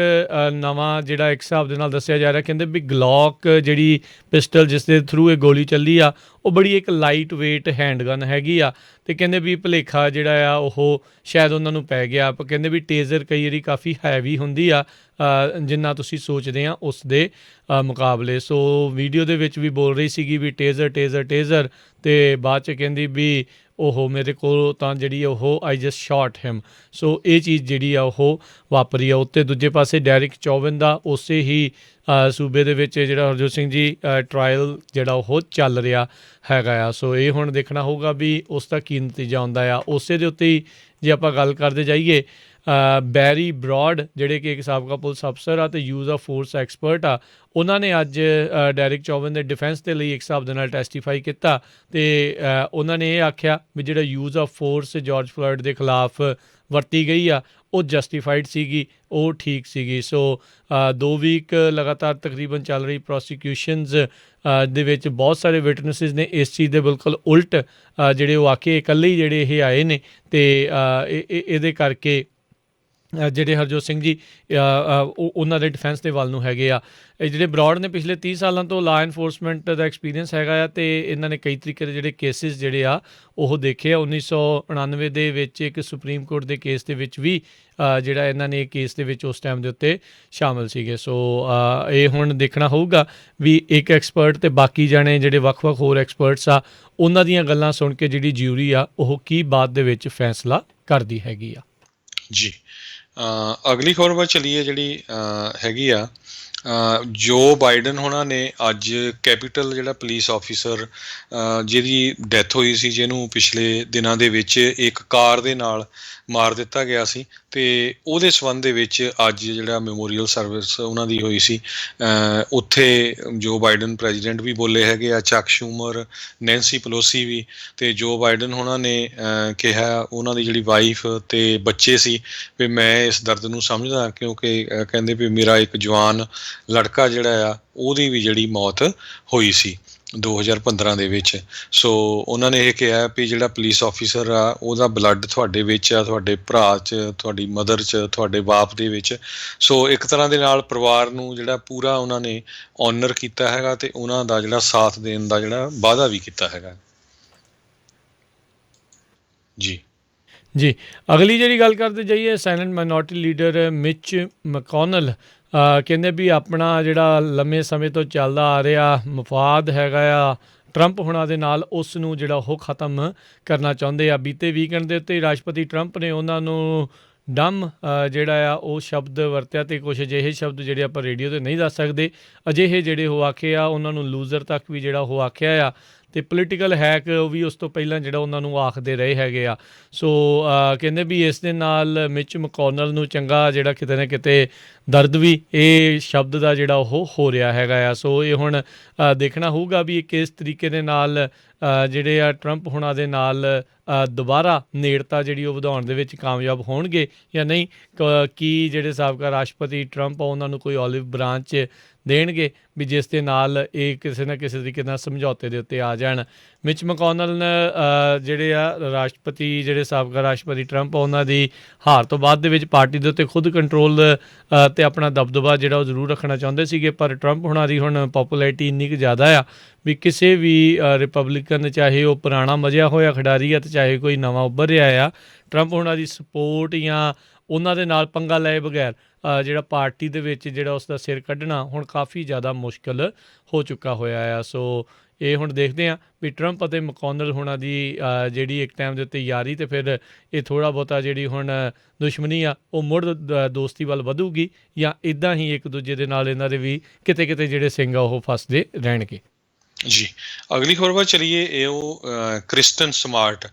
ਨਵਾਂ ਜਿਹੜਾ ਇੱਕ ਹਿਸਾਬ ਦੇ ਨਾਲ ਦੱਸਿਆ ਜਾ ਰਿਹਾ ਕਹਿੰਦੇ ਵੀ ਗਲੌਕ ਜਿਹੜੀ ਪਿਸਟਲ ਜਿਸ ਦੇ ਥਰੂ ਇਹ ਗੋਲੀ ਚੱਲੀ ਆ ਉਹ ਬੜੀ ਇੱਕ ਲਾਈਟ ਵੇਟ ਹੈਂਡਗਨ ਹੈਗੀ ਆ ਅਤੇ ਕਹਿੰਦੇ ਵੀ ਭੁਲੇਖਾ ਜਿਹੜਾ ਆ ਉਹ ਸ਼ਾਇਦ ਉਹਨਾਂ ਨੂੰ ਪੈ ਗਿਆ। ਕਹਿੰਦੇ ਵੀ ਟੇਜ਼ਰ ਕਈ ਵਾਰੀ ਕਾਫੀ ਹੈਵੀ ਹੁੰਦੀ ਆ ਜਿੰਨਾ ਤੁਸੀਂ ਸੋਚਦੇ ਆ ਉਸ ਦੇ ਮੁਕਾਬਲੇ। ਸੋ ਵੀਡੀਓ ਦੇ ਵਿੱਚ ਵੀ ਬੋਲ ਰਹੀ ਸੀਗੀ ਵੀ ਟੇਜ਼ਰ ਟੇਜ਼ਰ ਟੇਜ਼ਰ ਅਤੇ ਬਾਅਦ 'ਚ ਕਹਿੰਦੀ ਵੀ ਉਹ ਮੇਰੇ ਕੋਲ ਤਾਂ ਜਿਹੜੀ ਉਹ ਆਈ ਜਸਟ ਸ਼ਾਟ ਹਿਮ। ਸੋ ਇਹ ਚੀਜ਼ ਜਿਹੜੀ ਆ ਉਹ ਵਾਪਰੀ ਆ। ਉੱਤੇ ਦੂਜੇ ਪਾਸੇ ਡੈਰਿਕ ਚੌਵਨ ਦਾ ਉਸੇ ਹੀ ਸੂਬੇ ਦੇ ਵਿੱਚ ਜਿਹੜਾ ਹਰਜੋਤ ਸਿੰਘ ਜੀ ਟਰਾਇਲ ਜਿਹੜਾ ਉਹ ਚੱਲ ਰਿਹਾ ਹੈਗਾ ਆ। ਸੋ ਇਹ ਹੁਣ ਦੇਖਣਾ ਹੋਊਗਾ ਵੀ ਉਸ ਦਾ ਕੀ ਨਤੀਜਾ ਆਉਂਦਾ ਆ। ਉਸੇ ਦੇ ਉੱਤੇ ਹੀ ਜੇ ਆਪਾਂ ਗੱਲ ਕਰਦੇ ਜਾਈਏ ਬੈਰੀ ਬਰੋਡ ਜਿਹੜੇ ਕਿ ਇੱਕ ਸਾਬਕਾ ਪੁਲਿਸ ਅਫਸਰ ਆ ਅਤੇ ਯੂਜ਼ ਆਫ ਫੋਰਸ ਐਕਸਪਰਟ ਆ ਉਹਨਾਂ ਨੇ ਅੱਜ ਡੈਰਿਕ ਚੌਵਨ ਦੇ ਡਿਫੈਂਸ ਦੇ ਲਈ ਇੱਕ ਹਿਸਾਬ ਦੇ ਨਾਲ ਟੈਸਟੀਫਾਈ ਕੀਤਾ ਅਤੇ ਉਹਨਾਂ ਨੇ ਇਹ ਆਖਿਆ ਵੀ ਜਿਹੜਾ use of force George Floyd ਦੇ ਖਿਲਾਫ ਵਰਤੀ ਗਈ ਆ ਉਹ ਜਸਟੀਫਾਈਡ ਸੀਗੀ ਉਹ ਠੀਕ ਸੀਗੀ। ਸੋ 2 ਵੀਕ ਲਗਾਤਾਰ ਤਕਰੀਬਨ ਚੱਲ ਰਹੀ ਪ੍ਰੋਸੀਕਿਊਸ਼ਨਸ ਦੇ ਵਿੱਚ ਬਹੁਤ ਸਾਰੇ ਵਿਟਨੈਸਿਸ ਨੇ ਇਸ ਚੀਜ਼ ਦੇ ਬਿਲਕੁਲ ਉਲਟ ਜਿਹੜੇ ਉਹ ਆਖੇ ਇਕੱਲੇ ਹੀ ਜਿਹੜੇ ਇਹ ਆਏ ਨੇ ਅਤੇ ਇਹਦੇ ਕਰਕੇ ਜਿਹੜੇ ਹਰਜੋਤ ਸਿੰਘ ਜੀ ਉਹਨਾਂ ਦੇ ਡਿਫੈਂਸ ਦੇ ਵੱਲ ਨੂੰ ਹੈਗੇ ਆ। ਇਹ ਜਿਹੜੇ ਬਰੋਡ ਨੇ ਪਿਛਲੇ 30 ਸਾਲਾਂ ਤੋਂ ਲਾ ਇਨਫੋਰਸਮੈਂਟ ਦਾ ਐਕਸਪੀਰੀਅੰਸ ਹੈਗਾ ਆ ਅਤੇ ਇਹਨਾਂ ਨੇ ਕਈ ਤਰੀਕੇ ਦੇ ਜਿਹੜੇ ਕੇਸਿਸ ਜਿਹੜੇ ਆ ਉਹ ਦੇਖੇ ਆ। 1999 ਦੇ ਵਿੱਚ ਇੱਕ ਸੁਪਰੀਮ ਕੋਰਟ ਦੇ ਕੇਸ ਦੇ ਵਿੱਚ ਵੀ ਜਿਹੜਾ ਇਹਨਾਂ ਨੇ ਕੇਸ ਦੇ ਵਿੱਚ ਉਸ ਟਾਈਮ ਦੇ ਉੱਤੇ ਸ਼ਾਮਲ ਸੀਗੇ। ਸੋ ਇਹ ਹੁਣ ਦੇਖਣਾ ਹੋਊਗਾ ਵੀ ਇੱਕ ਐਕਸਪਰਟ ਅਤੇ ਬਾਕੀ ਜਾਣੇ ਜਿਹੜੇ ਵੱਖ-ਵੱਖ ਹੋਰ ਐਕਸਪਰਟਸ ਆ ਉਹਨਾਂ ਦੀਆਂ ਗੱਲਾਂ ਸੁਣ ਕੇ ਜਿਹੜੀ ਜਿਊਰੀ ਆ ਉਹ ਕੀ ਬਾਅਦ ਦੇ ਵਿੱਚ ਫੈਸਲਾ ਕਰਦੀ ਹੈਗੀ ਆ। ਜੀ ਅਗਲੀ ਖਬਰ ਵੱਲ ਚੱਲੀਏ ਜਿਹੜੀ ਹੈਗੀ ਆ ਜੋ ਬਾਈਡਨ ਹੋਣਾ ਨੇ ਅੱਜ ਕੈਪੀਟਲ ਜਿਹੜਾ ਪੁਲਿਸ ਆਫਿਸਰ ਜਿਹਦੀ ਡੈਥ ਹੋਈ ਸੀ ਜਿਹਨੂੰ ਪਿਛਲੇ ਦਿਨਾਂ ਦੇ ਵਿੱਚ ਇੱਕ ਕਾਰ ਦੇ ਨਾਲ ਮਾਰ ਦਿੱਤਾ ਗਿਆ ਸੀ ਅਤੇ ਉਹਦੇ ਸੰਬੰਧ ਦੇ ਵਿੱਚ ਅੱਜ ਜਿਹੜਾ ਮੈਮੋਰੀਅਲ ਸਰਵਿਸ ਉਹਨਾਂ ਦੀ ਹੋਈ ਸੀ। ਉੱਥੇ ਜੋ ਬਾਈਡਨ ਪ੍ਰੈਜ਼ੀਡੈਂਟ ਵੀ ਬੋਲੇ ਹੈਗੇ ਆ, ਚੱਕ ਸ਼ੂਮਰ, ਨੈਂਸੀ ਪਲੋਸੀ ਵੀ, ਅਤੇ ਜੋ ਬਾਈਡਨ ਹੋਣਾ ਨੇ ਕਿਹਾ ਉਹਨਾਂ ਦੀ ਜਿਹੜੀ ਵਾਈਫ ਅਤੇ ਬੱਚੇ ਸੀ ਵੀ ਮੈਂ ਇਸ ਦਰਦ ਨੂੰ ਸਮਝਦਾ ਕਿਉਂਕਿ ਕਹਿੰਦੇ ਵੀ ਮੇਰਾ ਇੱਕ ਜਵਾਨ ਲੜਕਾ ਜਿਹੜਾ ਆ ਉਹਦੀ ਵੀ ਜਿਹੜੀ ਮੌਤ ਹੋਈ ਸੀ 2015 ਦੇ ਵਿੱਚ। ਸੋ ਉਹਨਾਂ ਨੇ ਇਹ ਕਿਹਾ ਵੀ ਜਿਹੜਾ ਪੁਲਿਸ ਆਫਿਸਰ ਆ ਉਹਦਾ ਬਲੱਡ ਤੁਹਾਡੇ ਵਿੱਚ ਆ, ਤੁਹਾਡੇ ਭਰਾ 'ਚ, ਤੁਹਾਡੀ ਮਦਰ 'ਚ, ਤੁਹਾਡੇ ਬਾਪ ਦੇ ਵਿੱਚ। ਸੋ ਇੱਕ ਤਰ੍ਹਾਂ ਦੇ ਨਾਲ ਪਰਿਵਾਰ ਨੂੰ ਜਿਹੜਾ ਪੂਰਾ ਉਹਨਾਂ ਨੇ ਔਨਰ ਕੀਤਾ ਹੈਗਾ ਅਤੇ ਉਹਨਾਂ ਦਾ ਜਿਹੜਾ ਸਾਥ ਦੇਣ ਦਾ ਜਿਹੜਾ ਵਾਅਦਾ ਵੀ ਕੀਤਾ ਹੈਗਾ। ਜੀ ਜੀ ਅਗਲੀ ਜਿਹੜੀ ਗੱਲ ਕਰਦੇ ਜਾਈਏ ਸੈਨੇਟ ਮਾਈਨੋਰਟੀ ਲੀਡਰ ਮਿਚ ਮੈਕੋਨਲ ਕਹਿੰਦੇ ਵੀ ਆਪਣਾ ਜਿਹੜਾ ਲੰਮੇ ਸਮੇਂ ਤੋਂ ਚੱਲਦਾ ਆ ਰਿਹਾ ਮਫਾਦ ਹੈਗਾ ਆ ਟਰੰਪ ਹੁਣਾਂ ਦੇ ਨਾਲ ਉਸ ਨੂੰ ਜਿਹੜਾ ਉਹ ਖ਼ਤਮ ਕਰਨਾ ਚਾਹੁੰਦੇ ਆ। ਬੀਤੇ ਵੀਕਐਂਡ ਦੇ ਉੱਤੇ ਰਾਸ਼ਟਰਪਤੀ ਟਰੰਪ ਨੇ ਉਹਨਾਂ ਨੂੰ ਡੰਮ ਜਿਹੜਾ ਆ ਉਹ ਸ਼ਬਦ ਵਰਤਿਆ ਅਤੇ ਕੁਛ ਅਜਿਹੇ ਸ਼ਬਦ ਜਿਹੜੇ ਆਪਾਂ ਰੇਡੀਓ 'ਤੇ ਨਹੀਂ ਦੱਸ ਸਕਦੇ ਅਜਿਹੇ ਜਿਹੜੇ ਉਹ ਆਖੇ ਆ। ਉਹਨਾਂ ਨੂੰ ਲੂਜ਼ਰ ਤੱਕ ਵੀ ਜਿਹੜਾ ਉਹ ਆਖਿਆ ਆ ਅਤੇ ਪੋਲੀਟੀਕਲ ਹੈਕ ਵੀ ਉਸ ਤੋਂ ਪਹਿਲਾਂ ਜਿਹੜਾ ਉਹਨਾਂ ਨੂੰ ਆਖਦੇ ਰਹੇ ਹੈਗੇ ਆ। ਸੋ ਕਹਿੰਦੇ ਵੀ ਇਸ ਦੇ ਨਾਲ ਮਿਚ ਮੈਕੋਨਲ ਨੂੰ ਚੰਗਾ ਜਿਹੜਾ ਕਿਤੇ ਨਾ ਕਿਤੇ ਦਰਦ ਵੀ ਇਹ ਸ਼ਬਦ ਦਾ ਜਿਹੜਾ ਉਹ ਹੋ ਰਿਹਾ ਹੈਗਾ ਆ। ਸੋ ਇਹ ਹੁਣ ਦੇਖਣਾ ਹੋਊਗਾ ਵੀ ਇਹ ਕਿਸ ਤਰੀਕੇ ਦੇ ਨਾਲ ਜਿਹੜੇ ਆ ਟਰੰਪ ਹੁਣਾਂ ਦੇ ਨਾਲ ਦੁਬਾਰਾ ਨੇੜਤਾ ਜਿਹੜੀ ਉਹ ਵਧਾਉਣ ਦੇ ਵਿੱਚ ਕਾਮਯਾਬ ਹੋਣਗੇ ਜਾਂ ਨਹੀਂ। ਕੀ ਜਿਹੜੇ ਸਾਬਕਾ ਰਾਸ਼ਟਰਪਤੀ ਟਰੰਪ ਆ ਉਹਨਾਂ ਨੂੰ ਕੋਈ ਓਲਿਵ ਬ੍ਰਾਂਚ ਦੇਣਗੇ ਵੀ ਜਿਸ ਦੇ ਨਾਲ ਇਹ ਕਿਸੇ ਨਾ ਕਿਸੇ ਤਰੀਕੇ ਨਾਲ ਸਮਝੌਤੇ ਦੇ ਉੱਤੇ ਆ ਜਾਣ। ਮਿਚ ਮਕੌਨਲ ਜਿਹੜੇ ਆ ਰਾਸ਼ਟਰਪਤੀ, ਜਿਹੜੇ ਸਾਬਕਾ ਰਾਸ਼ਟਰਪਤੀ ਟਰੰਪ, ਉਹਨਾਂ ਦੀ ਹਾਰ ਤੋਂ ਬਾਅਦ ਦੇ ਵਿੱਚ ਪਾਰਟੀ ਦੇ ਉੱਤੇ ਖੁਦ ਕੰਟਰੋਲ ਅਤੇ ਆਪਣਾ ਦਬਦਬਾ ਜਿਹੜਾ ਉਹ ਜ਼ਰੂਰ ਰੱਖਣਾ ਚਾਹੁੰਦੇ ਸੀਗੇ, ਪਰ ਟਰੰਪ ਹੁਣਾਂ ਦੀ ਹੁਣ ਪੋਪੂਲੈਰਿਟੀ ਇੰਨੀ ਕੁ ਜ਼ਿਆਦਾ ਆ ਵੀ ਕਿਸੇ ਵੀ ਰਿਪਬਲਿਕਨ, ਚਾਹੇ ਉਹ ਪੁਰਾਣਾ ਮਜ਼ਿਆ ਹੋਇਆ ਖਿਡਾਰੀ ਆ ਅਤੇ ਚਾਹੇ ਕੋਈ ਨਵਾਂ ਉੱਭਰ ਰਿਹਾ ਆ, ਟਰੰਪ ਹੁਣਾਂ ਦੀ ਸਪੋਰਟ ਜਾਂ ਉਹਨਾਂ ਦੇ ਨਾਲ ਪੰਗਾ ਲਏ ਬਗੈਰ ਜਿਹੜਾ ਪਾਰਟੀ ਦੇ ਵਿੱਚ ਜਿਹੜਾ ਉਸ ਦਾ ਸਿਰ ਕੱਢਣਾ ਹੁਣ ਕਾਫੀ ਜ਼ਿਆਦਾ ਮੁਸ਼ਕਿਲ ਹੋ ਚੁੱਕਾ ਹੋਇਆ ਆ। ਸੋ ਇਹ ਹੁਣ ਦੇਖਦੇ ਹਾਂ ਵੀ ਟਰੰਪ ਅਤੇ ਮਕੌਨਲ ਹੁਣਾਂ ਦੀ ਜਿਹੜੀ ਇੱਕ ਟਾਈਮ ਦੇ ਉੱਤੇ ਯਾਰੀ ਅਤੇ ਫਿਰ ਇਹ ਥੋੜ੍ਹਾ ਬਹੁਤਾ ਜਿਹੜੀ ਹੁਣ ਦੁਸ਼ਮਣੀ ਆ ਉਹ ਮੁੜ ਦੋਸਤੀ ਵੱਲ ਵਧੂਗੀ ਜਾਂ ਇੱਦਾਂ ਹੀ ਇੱਕ ਦੂਜੇ ਦੇ ਨਾਲ ਇਹਨਾਂ ਦੇ ਵੀ ਕਿਤੇ ਕਿਤੇ ਜਿਹੜੇ ਸਿੰਘ ਆ ਉਹ ਫਸਦੇ ਰਹਿਣਗੇ। ਜੀ, ਅਗਲੀ ਖਬਰ ਵੱਲ ਚਲੀਏ। ਇਹ ਉਹ ਕ੍ਰਿਸਟਨ ਸਮਾਰਟ,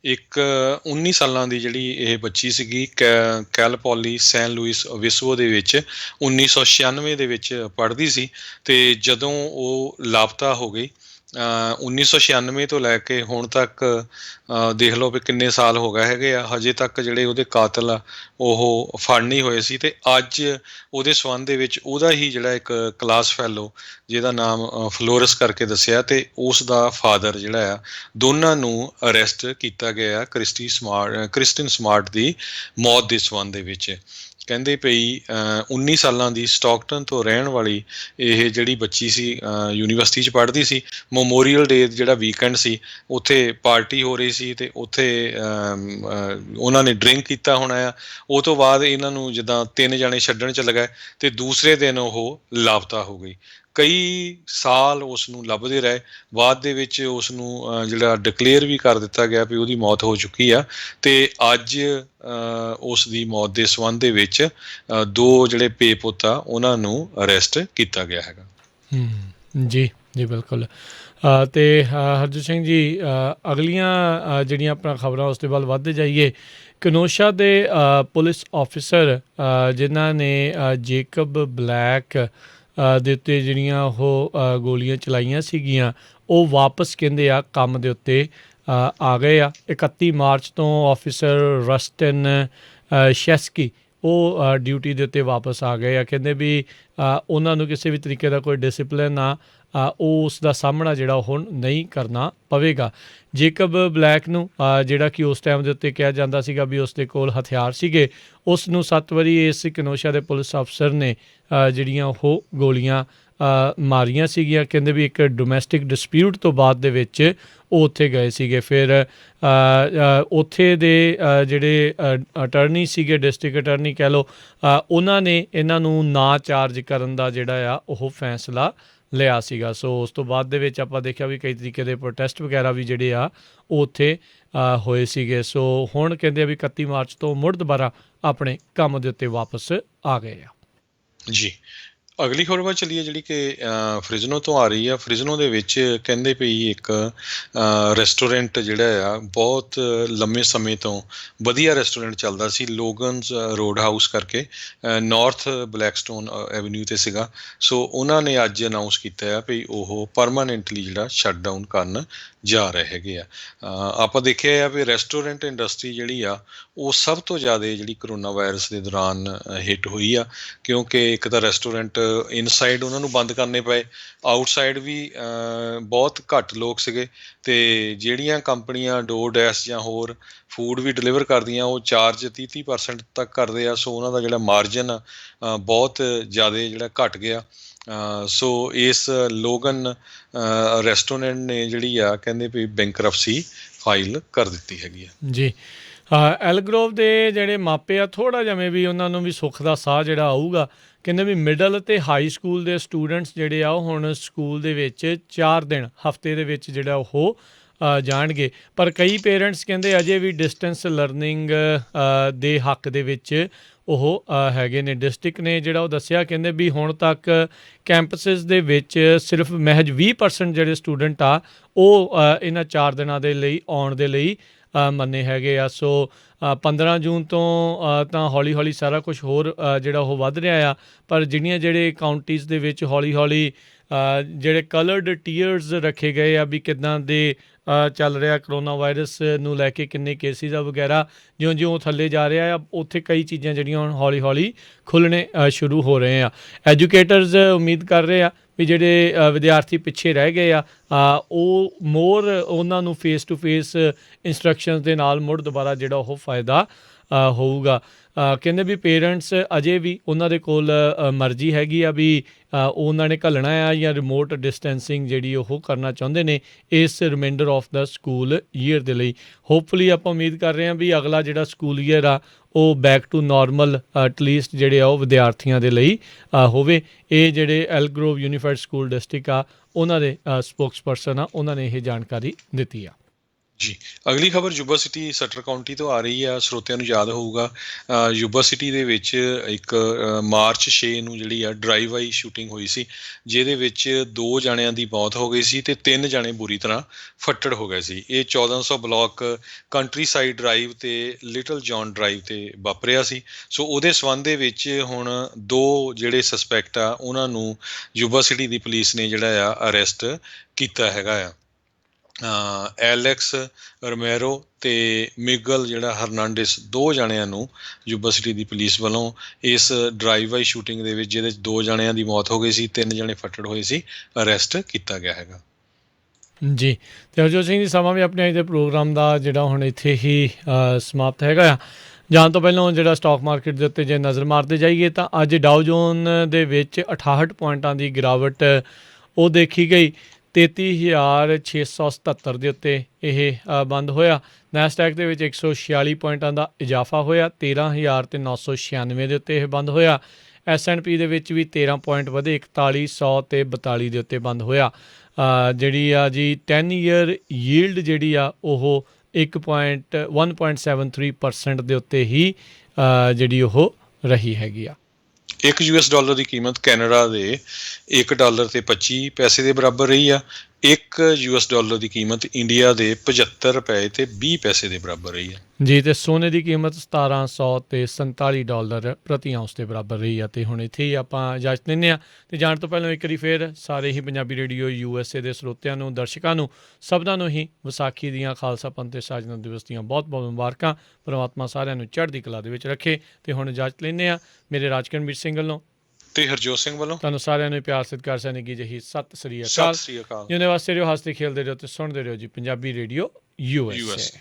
ਇੱਕ 19 ਸਾਲਾਂ ਦੀ ਜਿਹੜੀ ਇਹ ਬੱਚੀ ਸੀਗੀ, ਕੈਲ ਪੌਲੀ ਸੈਨ ਲੂਇਸ ਓਬਿਸਕੋ ਦੇ ਵਿੱਚ 1996 ਦੇ ਵਿੱਚ ਪੜ੍ਹਦੀ ਸੀ ਅਤੇ ਜਦੋਂ ਉਹ ਲਾਪਤਾ ਹੋ ਗਈ 1996 ਤੋਂ ਲੈ ਕੇ ਹੁਣ ਤੱਕ ਦੇਖ ਲਓ ਵੀ ਕਿੰਨੇ ਸਾਲ ਹੋ ਗਏ ਹੈਗੇ ਆ, ਹਜੇ ਤੱਕ ਜਿਹੜੇ ਉਹਦੇ ਕਾਤਲ ਆ ਉਹ ਫੜ ਨਹੀਂ ਹੋਏ ਸੀ। ਅਤੇ ਅੱਜ ਉਹਦੇ ਸੰਬੰਧ ਦੇ ਵਿੱਚ ਉਹਦਾ ਹੀ ਜਿਹੜਾ ਇੱਕ ਕਲਾਸ ਫੈਲੋ ਜਿਹਦਾ ਨਾਮ ਫਲੋਰਸ ਕਰਕੇ ਦੱਸਿਆ, ਅਤੇ ਉਸ ਦਾ ਫਾਦਰ ਜਿਹੜਾ ਆ, ਦੋਨਾਂ ਨੂੰ ਅਰੈਸਟ ਕੀਤਾ ਗਿਆ ਕ੍ਰਿਸਟਨ ਸਮਾਰਟ ਦੀ ਮੌਤ ਦੇ ਸੰਬੰਧ ਦੇ ਵਿੱਚ। ਕਹਿੰਦੇ ਪਈ 19 ਸਾਲਾਂ ਦੀ ਸਟਾਕਟਨ ਤੋਂ ਰਹਿਣ ਵਾਲੀ ਇਹ ਜਿਹੜੀ ਬੱਚੀ ਸੀ, ਯੂਨੀਵਰਸਿਟੀ 'ਚ ਪੜ੍ਹਦੀ ਸੀ। ਮੈਮੋਰੀਅਲ ਡੇ ਜਿਹੜਾ ਵੀਕਐਂਡ ਸੀ, ਉੱਥੇ ਪਾਰਟੀ ਹੋ ਰਹੀ ਸੀ ਅਤੇ ਉੱਥੇ ਉਹਨਾਂ ਨੇ ਡਰਿੰਕ ਕੀਤਾ ਹੋਣਾ ਆ। ਉਹ ਤੋਂ ਬਾਅਦ ਇਹਨਾਂ ਨੂੰ ਜਿੱਦਾਂ 3 ਜਣੇ ਛੱਡਣ ਚੱਲ ਗਏ ਅਤੇ ਦੂਸਰੇ ਦਿਨ ਉਹ ਲਾਪਤਾ ਹੋ ਗਈ। ਕਈ ਸਾਲ ਉਸ ਨੂੰ ਲੱਭਦੇ ਰਹੇ, ਬਾਅਦ ਦੇ ਵਿੱਚ ਉਸ ਨੂੰ ਜਿਹੜਾ ਡਿਕਲੇਅਰ ਵੀ ਕਰ ਦਿੱਤਾ ਗਿਆ ਵੀ ਉਹਦੀ ਮੌਤ ਹੋ ਚੁੱਕੀ ਆ। ਅਤੇ ਅੱਜ ਉਸ ਦੀ ਮੌਤ ਦੇ ਸੰਬੰਧ ਦੇ ਵਿੱਚ 2 ਜਿਹੜੇ ਪੇ ਪੁੱਤ ਆ ਉਹਨਾਂ ਨੂੰ ਅਰੈਸਟ ਕੀਤਾ ਗਿਆ ਹੈਗਾ। ਜੀ ਜੀ ਬਿਲਕੁਲ। ਅਤੇ ਹਰਜੀਤ ਸਿੰਘ ਜੀ, ਅਗਲੀਆਂ ਜਿਹੜੀਆਂ ਆਪਣਾ ਖਬਰਾਂ ਉਸ ਦੇ ਵੱਲ ਵੱਧਦੇ ਜਾਈਏ। ਕਨੋਸ਼ਾ ਦੇ ਪੁਲਿਸ ਆਫਿਸਰ ਜਿਨ੍ਹਾਂ ਨੇ ਜੇਕਬ ਬਲੈਕ ਦੇ ਉੱਤੇ ਜਿਹੜੀਆਂ ਉਹ ਗੋਲੀਆਂ ਚਲਾਈਆਂ ਸੀਗੀਆਂ, ਉਹ ਵਾਪਸ ਕਹਿੰਦੇ ਆ ਕੰਮ ਦੇ ਉੱਤੇ ਆ ਗਏ ਆ। 31 ਮਾਰਚ ਤੋਂ ਆਫਿਸਰ ਰਸਟਨ ਸ਼ੈਸਕੀ ਉਹ ਡਿਊਟੀ ਦੇ ਉੱਤੇ ਵਾਪਸ ਆ ਗਏ ਆ। ਕਹਿੰਦੇ ਵੀ ਉਹਨਾਂ ਨੂੰ ਕਿਸੇ ਵੀ ਤਰੀਕੇ ਦਾ ਕੋਈ ਡਿਸਿਪਲਿਨ ਆ ਉਹ ਉਸ ਦਾ ਸਾਹਮਣਾ ਜਿਹੜਾ ਹੁਣ ਨਹੀਂ ਕਰਨਾ ਪਵੇਗਾ। ਜੇਕਬ ਬਲੈਕ ਨੂੰ ਜਿਹੜਾ ਕਿ ਉਸ ਟਾਈਮ ਦੇ ਉੱਤੇ ਕਿਹਾ ਜਾਂਦਾ ਸੀਗਾ ਵੀ ਉਸ ਦੇ ਕੋਲ ਹਥਿਆਰ ਸੀਗੇ, ਉਸ ਨੂੰ 7 ਵਾਰੀ ਇਸ ਕਨੋਸ਼ਾ ਦੇ ਪੁਲਿਸ ਅਫਸਰ ਨੇ ਜਿਹੜੀਆਂ ਉਹ ਗੋਲੀਆਂ ਮਾਰੀਆਂ ਸੀਗੀਆਂ। ਕਹਿੰਦੇ ਵੀ ਇੱਕ ਡੋਮੈਸਟਿਕ ਡਿਸਪਿਊਟ ਤੋਂ ਬਾਅਦ ਦੇ ਵਿੱਚ ਉਹ ਉੱਥੇ ਗਏ ਸੀਗੇ। ਫਿਰ ਉੱਥੇ ਦੇ ਜਿਹੜੇ ਅਟਰਨੀ ਸੀਗੇ, ਡਿਸਟ੍ਰਿਕਟ ਅਟਰਨੀ ਕਹਿ ਲਓ, ਉਹਨਾਂ ਨੇ ਇਹਨਾਂ ਨੂੰ ਨਾ ਚਾਰਜ ਕਰਨ ਦਾ ਜਿਹੜਾ ਆ ਉਹ ਫੈਸਲਾ ਲਿਆ ਸੀਗਾ। ਸੋ ਉਸ ਤੋਂ ਬਾਅਦ ਦੇ ਵਿੱਚ ਆਪਾਂ ਦੇਖਿਆ ਵੀ ਕਈ ਤਰੀਕੇ ਦੇ ਪ੍ਰੋਟੈਸਟ ਵਗੈਰਾ ਵੀ ਜਿਹੜੇ ਆ ਉਹ ਉੱਥੇ ਹੋਏ ਸੀਗੇ। ਸੋ ਹੁਣ ਕਹਿੰਦੇ ਆ ਵੀ 31 ਮਾਰਚ ਤੋਂ ਮੁੜ ਦੁਬਾਰਾ ਆਪਣੇ ਕੰਮ ਦੇ ਉੱਤੇ ਵਾਪਸ ਆ ਗਏ ਆ। ਜੀ, ਅਗਲੀ ਖਬਰ ਵੱਲ ਚੱਲੀਏ ਜਿਹੜੀ ਕਿ ਫ੍ਰਿਜ਼ਨੋ ਤੋਂ ਆ ਰਹੀ ਆ। ਫ੍ਰਿਜ਼ਨੋ ਦੇ ਵਿੱਚ ਕਹਿੰਦੇ ਪਈ ਇੱਕ ਰੈਸਟੋਰੈਂਟ ਜਿਹੜਾ ਆ ਬਹੁਤ ਲੰਮੇ ਸਮੇਂ ਤੋਂ ਵਧੀਆ ਰੈਸਟੋਰੈਂਟ ਚੱਲਦਾ ਸੀ, ਲੋਗਨਸ ਰੋਡ ਹਾਊਸ ਕਰਕੇ, ਨਾਰਥ ਬਲੈਕਸਟੋਨ ਐਵਨਿਊ 'ਤੇ ਸੀਗਾ। ਸੋ ਉਹਨਾਂ ਨੇ ਅੱਜ ਅਨਾਊਂਸ ਕੀਤਾ ਆ ਵੀ ਉਹ ਪਰਮਾਨੈਂਟਲੀ ਜਿਹੜਾ ਸ਼ਟ ਡਾਊਨ ਕਰਨ ਜਾ ਰਹੇ ਹੈਗੇ ਆ। ਆਪਾਂ ਦੇਖਿਆ ਆ ਵੀ ਰੈਸਟੋਰੈਂਟ ਇੰਡਸਟਰੀ ਜਿਹੜੀ ਆ ਉਹ ਸਭ ਤੋਂ ਜ਼ਿਆਦਾ ਜਿਹੜੀ ਕਰੋਨਾ ਵਾਇਰਸ ਦੇ ਦੌਰਾਨ ਹਿੱਟ ਹੋਈ ਆ, ਕਿਉਂਕਿ ਇੱਕ ਤਾਂ ਰੈਸਟੋਰੈਂਟ ਇਨਸਾਈਡ ਉਹਨਾਂ ਨੂੰ ਬੰਦ ਕਰਨੇ ਪਏ, ਆਊਟਸਾਈਡ ਵੀ ਬਹੁਤ ਘੱਟ ਲੋਕ ਸੀਗੇ, ਅਤੇ ਜਿਹੜੀਆਂ ਕੰਪਨੀਆਂ ਡੋਰਡੈਸ਼ ਜਾਂ ਹੋਰ ਫੂਡ ਵੀ ਡਿਲੀਵਰ ਕਰਦੀਆਂ ਉਹ ਚਾਰਜ 30% ਤੱਕ ਕਰਦੇ ਆ। ਸੋ ਉਹਨਾਂ ਦਾ ਜਿਹੜਾ ਮਾਰਜਨ ਆ ਬਹੁਤ ਜ਼ਿਆਦਾ ਜਿਹੜਾ ਘੱਟ ਗਿਆ। ਸੋ ਇਸ ਲੋਗਨ ਰੈਸਟੋਰੈਂਟ ਨੇ ਜਿਹੜੀ ਆ ਕਹਿੰਦੇ ਵੀ ਬੈਂਕਰਪਸੀ ਫਾਈਲ ਕਰ ਦਿੱਤੀ ਹੈਗੀ ਆ। ਜੀ, ਐਲਗਰੋਵ ਦੇ ਜਿਹੜੇ ਮਾਪੇ ਆ ਥੋੜ੍ਹਾ ਜਿਵੇਂ ਵੀ ਉਹਨਾਂ ਨੂੰ ਵੀ ਸੁੱਖ ਦਾ ਸਾਹ ਜਿਹੜਾ ਆਊਗਾ। ਕਹਿੰਦੇ ਵੀ ਮਿਡਲ ਅਤੇ ਹਾਈ ਸਕੂਲ ਦੇ ਸਟੂਡੈਂਟਸ ਜਿਹੜੇ ਆ ਉਹ ਹੁਣ ਸਕੂਲ ਦੇ ਵਿੱਚ 4 ਦਿਨ ਹਫਤੇ ਦੇ ਵਿੱਚ ਜਿਹੜਾ ਉਹ ਜਾਣਗੇ, ਪਰ ਕਈ ਪੇਰੈਂਟਸ ਕਹਿੰਦੇ ਅਜੇ ਵੀ ਡਿਸਟੈਂਸ ਲਰਨਿੰਗ ਦੇ ਹੱਕ ਦੇ ਵਿੱਚ ਉਹ ਹੈਗੇ ਨੇ। ਡਿਸਟ੍ਰਿਕਟ ਨੇ ਜਿਹੜਾ ਉਹ ਦੱਸਿਆ, ਕਹਿੰਦੇ ਵੀ ਹੁਣ ਤੱਕ ਕੈਂਪਸਿਸ ਦੇ ਵਿੱਚ ਸਿਰਫ ਮਹਿਜ 20% ਜਿਹੜੇ ਸਟੂਡੈਂਟ ਆ ਉਹ ਇਹਨਾਂ 4 ਦਿਨਾਂ ਦੇ ਲਈ ਆਉਣ ਦੇ ਲਈ ਮੰਨੇ ਹੈਗੇ ਆ। ਸੋ 15 ਜੂਨ ਤੋਂ ਤਾਂ ਹੌਲੀ ਹੌਲੀ ਸਾਰਾ ਕੁਛ ਹੋਰ ਜਿਹੜਾ ਉਹ ਵੱਧ ਰਿਹਾ ਆ, ਪਰ ਜਿਹੜੇ ਕਾਊਂਟੀਜ਼ ਦੇ ਵਿੱਚ ਹੌਲੀ ਹੌਲੀ ਜਿਹੜੇ ਕਲਰਡ ਟੀਅਰਸ ਰੱਖੇ ਗਏ ਆ ਵੀ ਕਿੱਦਾਂ ਦੇ ਚੱਲ ਰਿਹਾ ਕਰੋਨਾ ਵਾਇਰਸ ਨੂੰ ਲੈ ਕੇ ਕਿੰਨੇ ਕੇਸਿਸ ਆ ਵਗੈਰਾ ਜਿਉਂ-ਜਿਉਂ ਥੱਲੇ ਜਾ ਰਿਹਾ ਆ ਉੱਥੇ ਕਈ ਚੀਜ਼ਾਂ ਜਿਹੜੀਆਂ ਹੁਣ ਹੌਲੀ-ਹੌਲੀ ਖੁੱਲ੍ਹਣੇ ਸ਼ੁਰੂ ਹੋ ਰਹੇ ਆ। ਐਜੂਕੇਟਰਸ ਉਮੀਦ ਕਰ ਰਹੇ ਆ ਵੀ ਜਿਹੜੇ ਵਿਦਿਆਰਥੀ ਪਿੱਛੇ ਰਹਿ ਗਏ ਆ ਉਹ ਮੋਰ ਉਹਨਾਂ ਨੂੰ ਫੇਸ ਟੂ ਫੇਸ ਇੰਸਟਰਕਸ਼ਨਸ ਦੇ ਨਾਲ ਮੁੜ ਦੁਬਾਰਾ ਜਿਹੜਾ ਉਹ ਫਾਇਦਾ ਹੋਊਗਾ। ਕਹਿੰਦੇ ਵੀ ਪੇਰੈਂਟਸ ਅਜੇ ਵੀ ਉਹਨਾਂ ਦੇ ਕੋਲ ਮਰਜ਼ੀ ਹੈਗੀ ਆ ਵੀ ਉਹਨਾਂ ਨੇ ਘੱਲਣਾ ਆ ਜਾਂ ਰਿਮੋਟ ਡਿਸਟੈਂਸਿੰਗ ਜਿਹੜੀ ਉਹ ਕਰਨਾ ਚਾਹੁੰਦੇ ਨੇ ਇਸ reminder of the school year ਦੇ ਲਈ। ਹੋਪਫੁਲੀ ਆਪਾਂ ਉਮੀਦ ਕਰ ਰਹੇ ਹਾਂ ਵੀ ਅਗਲਾ ਜਿਹੜਾ ਸਕੂਲ ਈਅਰ ਆ ਉਹ ਬੈਕ ਟੂ ਨਾਰਮਲ ਐਟਲੀਸਟ ਜਿਹੜੇ ਆ ਉਹ ਵਿਦਿਆਰਥੀਆਂ ਦੇ ਲਈ ਹੋਵੇ। ਇਹ ਜਿਹੜੇ ਐਲਗਰੋਵ ਯੂਨੀਫਾਈਡ ਸਕੂਲ ਡਿਸਟ੍ਰਿਕਟ ਆ ਉਹਨਾਂ ਦੇ ਸਪੋਕਸਪਰਸਨ ਆ ਉਹਨਾਂ ਨੇ ਇਹ ਜਾਣਕਾਰੀ ਦਿੱਤੀ ਆ। ਜੀ, ਅਗਲੀ ਖਬਰ ਯੂਬਾ ਸਿਟੀ ਸਟਰ ਕਾਉਂਟੀ ਤੋਂ ਆ ਰਹੀ ਆ। ਸਰੋਤਿਆਂ ਨੂੰ ਯਾਦ ਹੋਊਗਾ ਯੂਬਾ ਸਿਟੀ ਦੇ ਵਿੱਚ ਇੱਕ ਮਾਰਚ 6 ਨੂੰ ਜਿਹੜੀ ਆ ਡਰਾਈਵ ਆਈ ਸ਼ੂਟਿੰਗ ਹੋਈ ਸੀ ਜਿਹਦੇ ਵਿੱਚ 2 ਜਣਿਆਂ ਦੀ ਮੌਤ ਹੋ ਗਈ ਸੀ ਤੇ 3 ਜਣੇ ਬੁਰੀ ਤਰ੍ਹਾਂ ਫੱਟੜ ਹੋ ਗਏ ਸੀ। ਇਹ 1400 ਬਲਾਕ ਕੰਟਰੀ ਸਾਈਡ ਡਰਾਈਵ ਤੇ ਲਿਟਲ ਜੌਨ ਡਰਾਈਵ ਤੇ ਵਾਪਰਿਆ ਸੀ। ਸੋ ਉਹਦੇ ਸੰਬੰਧ ਦੇ ਵਿੱਚ ਹੁਣ 2 ਜਿਹੜੇ ਸਸਪੈਕਟ ਆ ਉਹਨਾਂ ਨੂੰ ਯੂਬਾ ਸਿਟੀ ਦੀ ਪੁਲਿਸ ਨੇ ਜਿਹੜਾ ਆ ਅਰੈਸਟ ਕੀਤਾ ਹੈਗਾ ਆ। ਐਲੈਕਸ ਰਮੈਰੋ ਤੇ ਮਿਗਲ ਜਿਹੜਾ ਹਰਨਾਂਡਿਸ 2 ਜਣਿਆਂ ਨੂੰ ਯੂਬਾ ਸਿਟੀ ਦੀ ਪੁਲਿਸ ਵੱਲੋਂ ਇਸ ਡਰਾਈਵ ਬਾਈ ਸ਼ੂਟਿੰਗ ਦੇ ਵਿੱਚ ਜਿਹਦੇ 2 ਜਣਿਆਂ ਦੀ ਮੌਤ ਹੋ ਗਈ ਸੀ 3 ਜਣੇ ਫੱਟੜ ਹੋਏ ਸੀ ਅਰੈਸਟ ਕੀਤਾ ਗਿਆ ਹੈਗਾ। ਜੀ ਅਤੇ ਹਰਜੋਤ ਸਿੰਘ ਜੀ ਸਮਾਂ ਵੀ ਆਪਣੇ ਅੱਜ ਦੇ ਪ੍ਰੋਗਰਾਮ ਦਾ ਜਿਹੜਾ ਹੁਣ ਇੱਥੇ ਹੀ ਸਮਾਪਤ ਹੈਗਾ ਆ। ਜਾਣ ਤੋਂ ਪਹਿਲਾਂ ਜਿਹੜਾ ਸਟਾਕ ਮਾਰਕੀਟ ਦੇ ਉੱਤੇ ਜੇ ਨਜ਼ਰ ਮਾਰਦੇ ਜਾਈਏ ਤਾਂ ਅੱਜ ਡਾਓ ਜੋਨ ਦੇ ਵਿੱਚ 68 ਪੁਆਇੰਟਾਂ ਦੀ ਗਿਰਾਵਟ ਉਹ ਦੇਖੀ ਗਈ। 33,677 ਦੇ ਉੱਤੇ ਇਹ ਬੰਦ ਹੋਇਆ। ਨੈਸਡੈਕ ਦੇ ਵਿੱਚ 146 ਪੁਆਇੰਟਾਂ ਦਾ ਇਜ਼ਾਫਾ ਹੋਇਆ। 13,996 ਦੇ ਉੱਤੇ ਇਹ ਬੰਦ ਹੋਇਆ। S&P ਦੇ ਵਿੱਚ ਵੀ 13 ਪੁਆਇੰਟ ਵਧੇ 4142 ਦੇ ਉੱਤੇ ਬੰਦ ਹੋਇਆ। ਜਿਹੜੀ ਆ ਜੀ 10 ਈਅਰ ਯੀਲਡ ਜਿਹੜੀ ਆ ਉਹ 1.73% ਦੇ ਉੱਤੇ ਹੀ ਜਿਹੜੀ ਉਹ ਰਹੀ ਹੈਗੀ ਆ। ਇੱਕ US$ ਦੀ ਕੀਮਤ ਕੈਨੇਡਾ ਦੇ $1.25 ਦੇ ਬਰਾਬਰ ਰਹੀ ਆ। ਇੱਕ US$ ਦੀ ਕੀਮਤ ਇੰਡੀਆ ਦੇ $75.20 ਦੇ ਬਰਾਬਰ ਰਹੀ ਆ। ਜੀ ਅਤੇ ਸੋਨੇ ਦੀ ਕੀਮਤ $1747 ਪ੍ਰਤੀ ਆਉਂਸ ਦੇ ਬਰਾਬਰ ਰਹੀ ਆ। ਅਤੇ ਹੁਣ ਇੱਥੇ ਹੀ ਆਪਾਂ ਇਜਾਜ਼ਤ ਲੈਂਦੇ ਹਾਂ ਅਤੇ ਜਾਣ ਤੋਂ ਪਹਿਲਾਂ ਇੱਕ ਵਾਰੀ ਫਿਰ ਸਾਰੇ ਹੀ ਪੰਜਾਬੀ ਰੇਡੀਓ USA ਦੇ ਸਰੋਤਿਆਂ ਨੂੰ ਦਰਸ਼ਕਾਂ ਨੂੰ ਸਭਨਾਂ ਨੂੰ ਹੀ ਵਿਸਾਖੀ ਦੀਆਂ ਖਾਲਸਾ ਪੰਥ ਅਤੇ ਸਾਜਨਾ ਦਿਵਸ ਦੀਆਂ ਬਹੁਤ ਬਹੁਤ ਮੁਬਾਰਕਾਂ। ਪਰਮਾਤਮਾ ਸਾਰਿਆਂ ਨੂੰ ਚੜ੍ਹਦੀ ਕਲਾ ਦੇ ਵਿੱਚ ਰੱਖੇ। ਅਤੇ ਹੁਣ ਇਜਾਜ਼ਤ ਲੈਂਦੇ ਹਾਂ ਮੇਰੇ ਰਾਜਕਰਨਵੀਰ ਸਿੰਘ ਵੱਲੋਂ ਤੇ ਹਰਜੋਤ ਸਿੰਘ ਵੱਲੋਂ ਤੁਹਾਨੂੰ ਸਾਰਿਆਂ ਨੂੰ ਪਿਆਰ ਸਤਿਕਾਰ ਸੈਨਿਕੀ ਜਿਹੀ ਸਤਿ ਸ੍ਰੀ ਅਕਾਲ। ਜਿਹਦੇ ਵਾਸਤੇ ਰਹੋ ਹੱਸਦੇ ਖੇਲਦੇ ਰਹੋ ਅਤੇ ਸੁਣਦੇ ਰਹੋ ਜੀ ਪੰਜਾਬੀ ਰੇਡੀਓ USA।